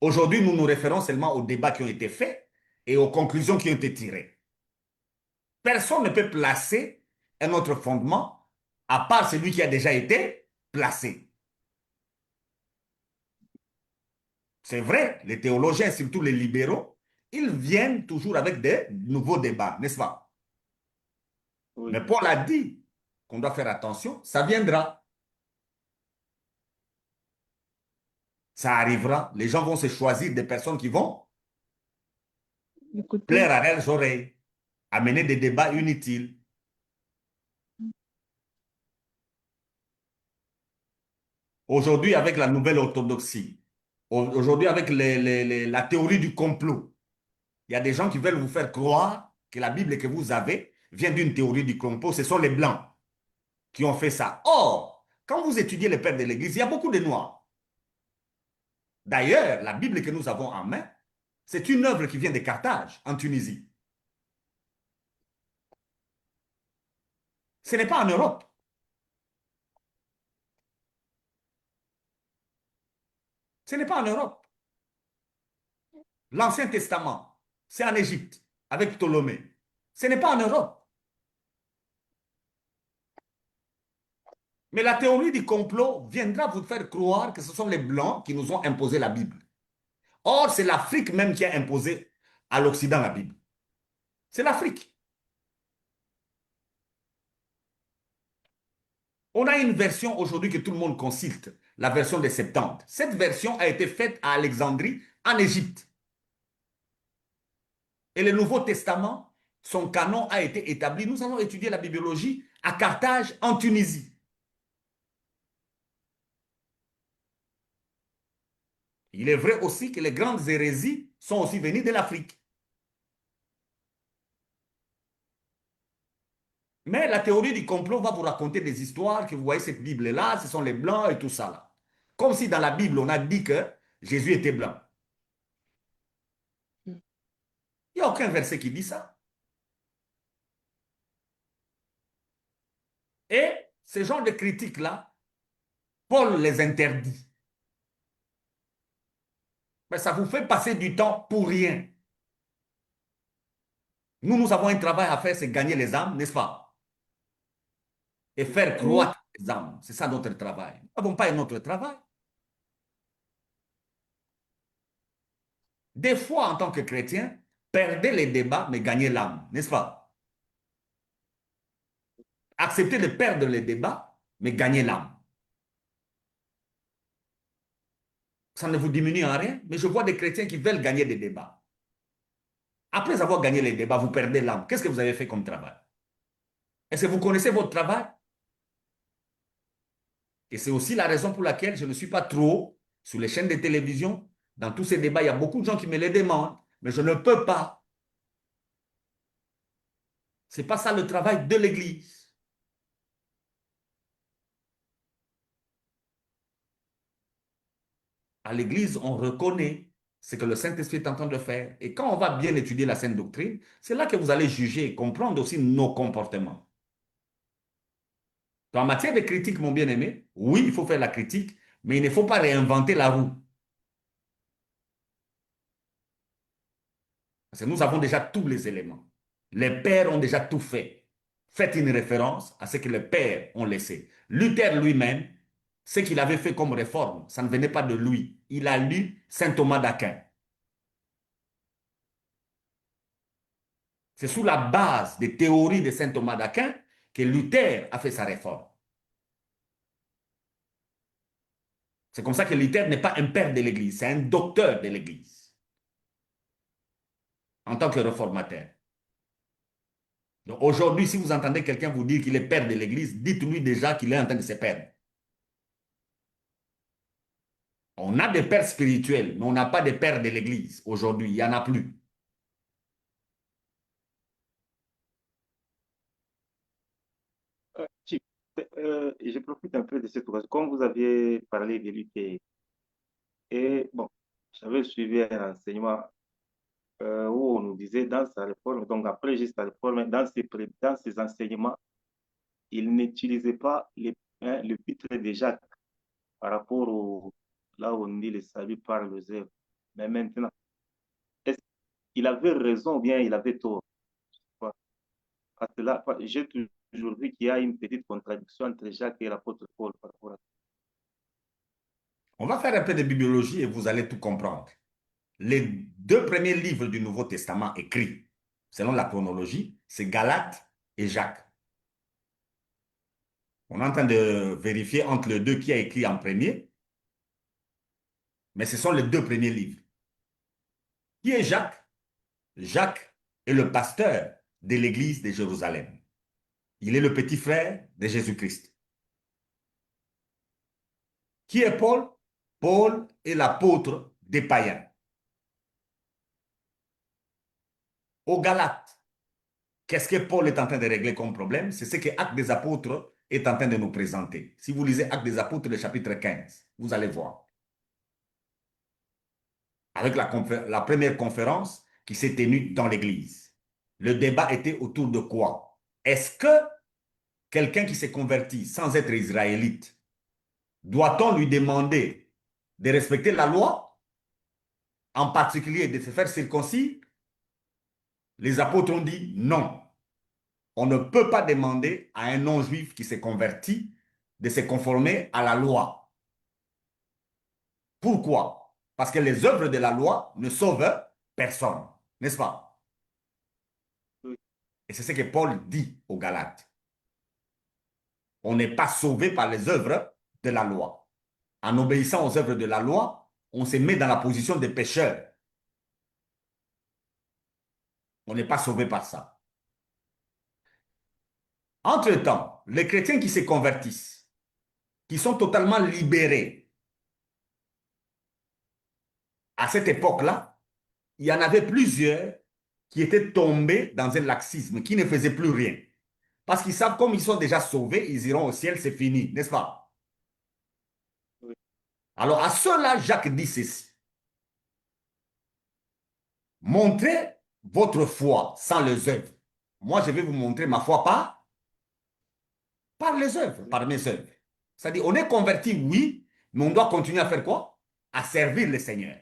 Aujourd'hui, nous nous référons seulement aux débats qui ont été faits et aux conclusions qui ont été tirées. Personne ne peut placer un autre fondement à part celui qui a déjà été placé. C'est vrai, les théologiens, surtout les libéraux, ils viennent toujours avec des nouveaux débats, n'est-ce pas? Mais Oui, Paul a dit qu'on doit faire attention, ça viendra, ça arrivera. Les gens vont se choisir des personnes qui vont Écoutez, plaire à leurs oreilles, amener des débats inutiles. Aujourd'hui, avec la nouvelle orthodoxie, aujourd'hui, avec la théorie du complot, il y a des gens qui veulent vous faire croire que la Bible que vous avez vient d'une théorie du complot. Ce sont les Blancs qui ont fait ça. Or, quand vous étudiez les pères de l'Église, il y a beaucoup de Noirs. D'ailleurs, la Bible que nous avons en main, c'est une œuvre qui vient de Carthage, en Tunisie. Ce n'est pas en Europe. Ce n'est pas en Europe. L'Ancien Testament, c'est en Égypte, avec Ptolémée. Ce n'est pas en Europe. Mais la théorie du complot viendra vous faire croire que ce sont les Blancs qui nous ont imposé la Bible. Or, c'est l'Afrique même qui a imposé à l'Occident la Bible. C'est l'Afrique. On a une version aujourd'hui que tout le monde consulte, la version des Septante. Cette version a été faite à Alexandrie, en Égypte. Et le Nouveau Testament, son canon a été établi. Nous allons étudier la bibliologie à Carthage, en Tunisie. Il est vrai aussi que les grandes hérésies sont aussi venues de l'Afrique. Mais la théorie du complot va vous raconter des histoires que vous voyez cette Bible-là, ce sont les Blancs et tout ça là. Comme si dans la Bible, on a dit que Jésus était blanc. Il n'y a aucun verset qui dit ça. Et ce genre de critiques-là, Paul les interdit. Mais ça vous fait passer du temps pour rien. Nous avons un travail à faire, c'est gagner les âmes, n'est-ce pas? Et faire Oui, croître les âmes. C'est ça notre travail. Nous n'avons pas un autre travail. Des fois, en tant que chrétien, perdez les débats, mais gagnez l'âme, n'est-ce pas? Acceptez de perdre les débats, mais gagnez l'âme. Ça ne vous diminue en rien, mais je vois des chrétiens qui veulent gagner des débats. Après avoir gagné les débats, vous perdez l'âme. Qu'est-ce que vous avez fait comme travail? Est-ce que vous connaissez votre travail? Et c'est aussi la raison pour laquelle je ne suis pas trop sur les chaînes de télévision. Dans tous ces débats, il y a beaucoup de gens qui me les demandent, mais je ne peux pas. Ce n'est pas ça le travail de l'Église. À l'Église, on reconnaît ce que le Saint-Esprit est en train de faire. Et quand on va bien étudier la Sainte Doctrine, c'est là que vous allez juger et comprendre aussi nos comportements. En matière de critique, mon bien-aimé, oui, il faut faire la critique, mais il ne faut pas réinventer la roue. Parce que nous avons déjà tous les éléments. Les pères ont déjà tout fait. Faites une référence à ce que les pères ont laissé. Luther lui-même, ce qu'il avait fait comme réforme, ça ne venait pas de lui. Il a lu saint Thomas d'Aquin. C'est sous la base des théories de saint Thomas d'Aquin que Luther a fait sa réforme. C'est comme ça que Luther n'est pas un père de l'Église, c'est un docteur de l'Église en tant que réformateur. Donc aujourd'hui, si vous entendez quelqu'un vous dire qu'il est père de l'Église, dites-lui déjà qu'il est en train de se perdre. On a des pères spirituels, mais on n'a pas de pères de l'Église aujourd'hui. Il n'y en a plus. Chief, je profite un peu de cette occasion. Comme vous aviez parlé de l'UT, et bon, j'avais suivi un enseignement où on nous disait dans sa réforme, donc après juste sa réforme, dans ses enseignements, il n'utilisait pas le titre de Jacques par rapport au, là où on dit le salut par les œuvres. Mais maintenant, est-ce qu'il avait raison ou bien il avait tort? Parce que là, j'ai toujours vu qu'il y a une petite contradiction entre Jacques et l'apôtre Paul par rapport à ça. On va faire un peu de bibliologie et vous allez tout comprendre. Les deux premiers livres du Nouveau Testament écrits, selon la chronologie, c'est Galates et Jacques. On est en train de vérifier entre les deux qui a écrit en premier, mais ce sont les deux premiers livres. Qui est Jacques? Jacques est le pasteur de l'église de Jérusalem. Il est le petit frère de Jésus-Christ. Qui est Paul? Paul est l'apôtre des païens. Aux Galates, qu'est-ce que Paul est en train de régler comme problème? C'est ce que Actes des Apôtres est en train de nous présenter. Si vous lisez Actes des Apôtres, le chapitre 15, vous allez voir. Avec la première conférence qui s'est tenue dans l'Église. Le débat était autour de quoi? Est-ce que quelqu'un qui s'est converti sans être israélite, doit-on lui demander de respecter la loi, en particulier de se faire circoncis? Les apôtres ont dit non. On ne peut pas demander à un non-juif qui s'est converti de se conformer à la loi. Pourquoi? Parce que les œuvres de la loi ne sauvent personne, n'est-ce pas? Oui. Et c'est ce que Paul dit aux Galates. On n'est pas sauvé par les œuvres de la loi. En obéissant aux œuvres de la loi, on se met dans la position des pécheurs. On n'est pas sauvé par ça. Entre-temps, les chrétiens qui se convertissent, qui sont totalement libérés, à cette époque-là, il y en avait plusieurs qui étaient tombés dans un laxisme, qui ne faisaient plus rien. Parce qu'ils savent, comme ils sont déjà sauvés, ils iront au ciel, c'est fini, n'est-ce pas? Oui. Alors, à cela, Jacques dit ceci. Montrez votre foi sans les œuvres. Moi, je vais vous montrer ma foi par les œuvres, par mes œuvres. C'est-à-dire, on est converti, oui, mais on doit continuer à faire quoi? À servir le Seigneur.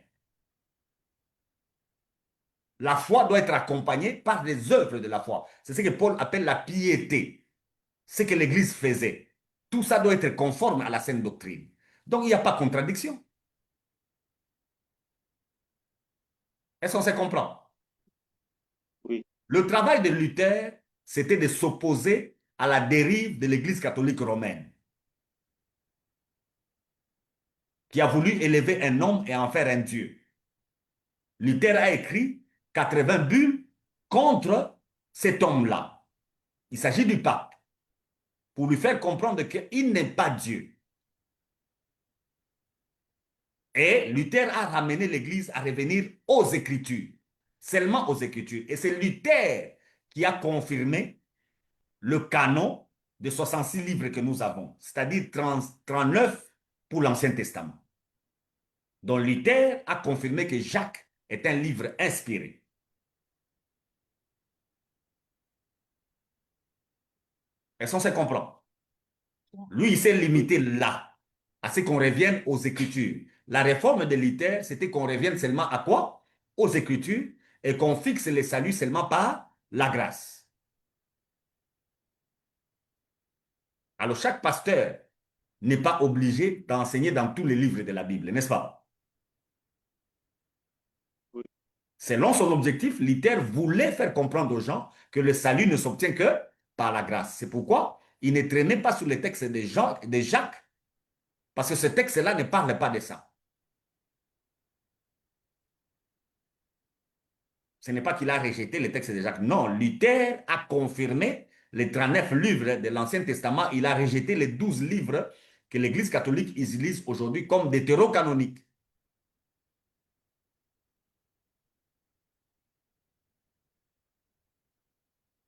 La foi doit être accompagnée par les œuvres de la foi. C'est ce que Paul appelle la piété. Ce que l'Église faisait. Tout ça doit être conforme à la saine doctrine. Donc, il n'y a pas de contradiction. Est-ce qu'on se comprend? Oui. Le travail de Luther, c'était de s'opposer à la dérive de l'Église catholique romaine, qui a voulu élever un homme et en faire un Dieu. Luther a écrit 80 bulles contre cet homme-là. Il s'agit du pape, pour lui faire comprendre qu'il n'est pas Dieu. Et Luther a ramené l'Église à revenir aux Écritures, seulement aux Écritures. Et c'est Luther qui a confirmé le canon de 66 livres que nous avons, c'est-à-dire 39 pour l'Ancien Testament. Donc Luther a confirmé que Jacques est un livre inspiré. Est-ce qu'on se comprend? Lui, il s'est limité là, à ce qu'on revienne aux Écritures. La réforme de Luther, c'était qu'on revienne seulement à quoi? Aux Écritures, et qu'on fixe les saluts seulement par la grâce. Alors chaque pasteur n'est pas obligé d'enseigner dans tous les livres de la Bible, n'est-ce pas? Oui. Selon son objectif, Luther voulait faire comprendre aux gens que le salut ne s'obtient que par la grâce. C'est pourquoi il ne traînait pas sur les textes de Jacques, parce que ce texte-là ne parle pas de ça. Ce n'est pas qu'il a rejeté les textes de Jacques. Non, Luther a confirmé les 39 livres de l'Ancien Testament. Il a rejeté les 12 livres que l'Église catholique utilise aujourd'hui comme deutérocanoniques.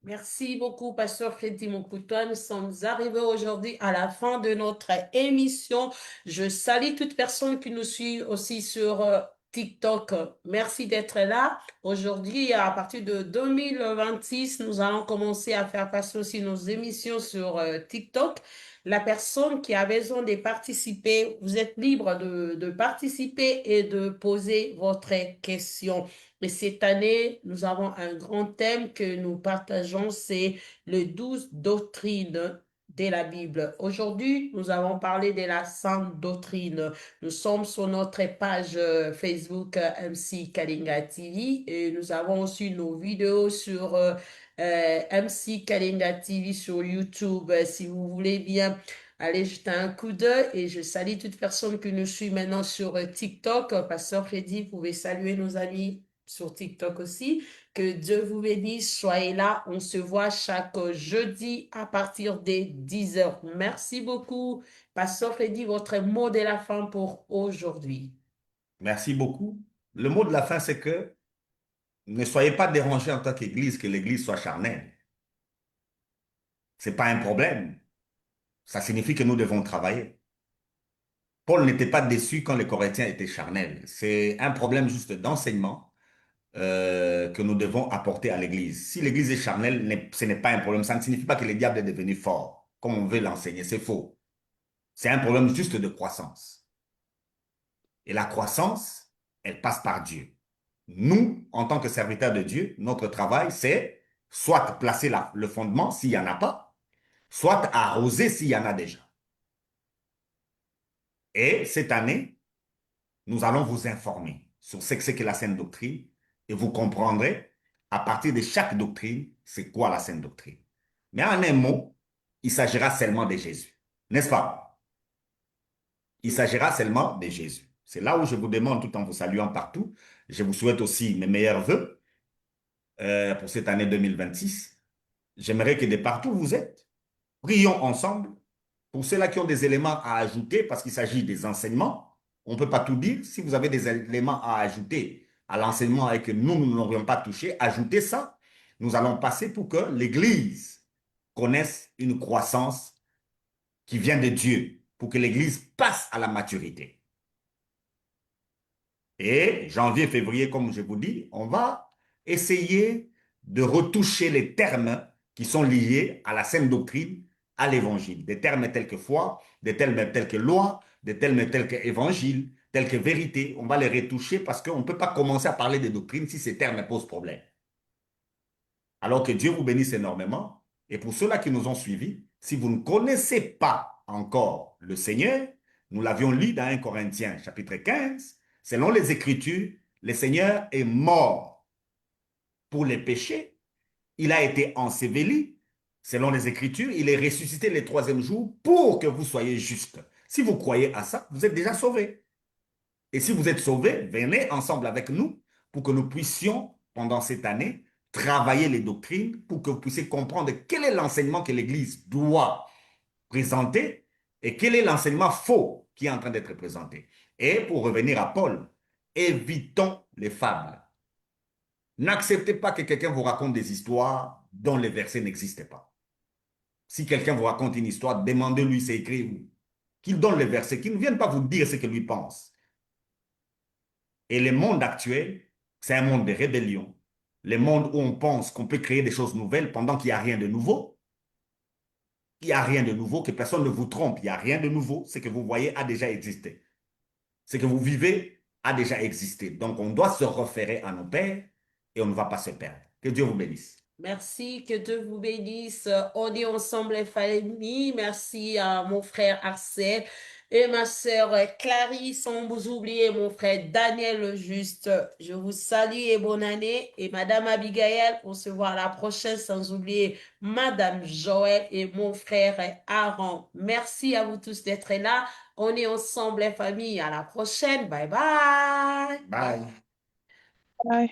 Merci beaucoup, Pasteur Freddy Moukoutoua. Nous sommes arrivés aujourd'hui à la fin de notre émission. Je salue toute personne qui nous suit aussi sur TikTok. Merci d'être là. Aujourd'hui, à partir de 2026, nous allons commencer à faire passer aussi nos émissions sur TikTok. La personne qui a besoin de participer, vous êtes libre de participer et de poser votre question. Et cette année, nous avons un grand thème que nous partageons, c'est les 12 doctrines de la Bible. Aujourd'hui, nous avons parlé de la sainte doctrine. Nous sommes sur notre page Facebook MC Kalinga TV et nous avons aussi nos vidéos sur MC Kalinga TV sur YouTube. Si vous voulez bien aller jeter un coup d'œil et je salue toute personne qui nous suit maintenant sur TikTok. Pasteur Freddy, vous pouvez saluer nos amis sur TikTok aussi. Que Dieu vous bénisse. Soyez là. On se voit chaque jeudi à partir des 10 heures. Merci beaucoup. Pasteur Freddy, votre mot de la fin pour aujourd'hui. Merci beaucoup. Le mot de la fin, c'est que ne soyez pas dérangés en tant qu'Église que l'Église soit charnelle. Ce n'est pas un problème. Ça signifie que nous devons travailler. Paul n'était pas déçu quand les Corinthiens étaient charnels. C'est un problème juste d'enseignement que nous devons apporter à l'Église. Si l'Église est charnelle, ce n'est pas un problème. Ça ne signifie pas que le diable est devenu fort, comme on veut l'enseigner. C'est faux. C'est un problème juste de croissance. Et la croissance, elle passe par Dieu. Nous, en tant que serviteurs de Dieu, notre travail, c'est soit placer le fondement s'il n'y en a pas, soit arroser s'il y en a déjà. Et cette année, nous allons vous informer sur ce que c'est que la sainte doctrine et vous comprendrez à partir de chaque doctrine, c'est quoi la sainte doctrine. Mais en un mot, il s'agira seulement de Jésus. N'est-ce pas? Il s'agira seulement de Jésus. C'est là où je vous demande, tout en vous saluant partout, je vous souhaite aussi mes meilleurs voeux pour cette année 2026. J'aimerais que de partout où vous êtes, prions ensemble. Pour ceux-là qui ont des éléments à ajouter, parce qu'il s'agit des enseignements, on ne peut pas tout dire. Si vous avez des éléments à ajouter à l'enseignement et que nous n'aurions pas touché, ajoutez ça. Nous allons passer pour que l'Église connaisse une croissance qui vient de Dieu, pour que l'Église passe à la maturité. Et janvier, février, comme je vous dis, on va essayer de retoucher les termes qui sont liés à la saine doctrine, à l'évangile. Des termes tels que foi, des termes tels que loi, des termes tels que évangile, tels que vérité. On va les retoucher parce qu'on ne peut pas commencer à parler de doctrine si ces termes posent problème. Alors que Dieu vous bénisse énormément. Et pour ceux-là qui nous ont suivis, si vous ne connaissez pas encore le Seigneur, nous l'avions lu dans 1 Corinthiens chapitre 15, selon les Écritures, le Seigneur est mort pour les péchés, il a été enseveli, selon les Écritures, il est ressuscité le troisième jour pour que vous soyez justes. Si vous croyez à ça, vous êtes déjà sauvés. Et si vous êtes sauvés, venez ensemble avec nous pour que nous puissions, pendant cette année, travailler les doctrines pour que vous puissiez comprendre quel est l'enseignement que l'Église doit présenter et quel est l'enseignement faux qui est en train d'être présenté. Et pour revenir à Paul, évitons les fables. N'acceptez pas que quelqu'un vous raconte des histoires dont les versets n'existent pas. Si quelqu'un vous raconte une histoire, demandez-lui c'est écrit où. Qu'il donne les versets, qu'il ne vienne pas vous dire ce que lui pense. Et le monde actuel, c'est un monde de rébellion. Le monde où on pense qu'on peut créer des choses nouvelles pendant qu'il n'y a rien de nouveau. Il n'y a rien de nouveau, que personne ne vous trompe. Il n'y a rien de nouveau. Ce que vous voyez a déjà existé. Ce que vous vivez a déjà existé. Donc, on doit se référer à nos pères et on ne va pas se perdre. Que Dieu vous bénisse. Merci, que Dieu vous bénisse. On est ensemble, les familles. Merci à mon frère Arcel et ma sœur Clarisse, sans vous oublier mon frère Daniel le Juste. Je vous salue et bonne année. Et Madame Abigail, on se voit à la prochaine, sans oublier Madame Joël et mon frère Aaron. Merci à vous tous d'être là. On est ensemble, les familles. À la prochaine. Bye bye. Bye. Bye.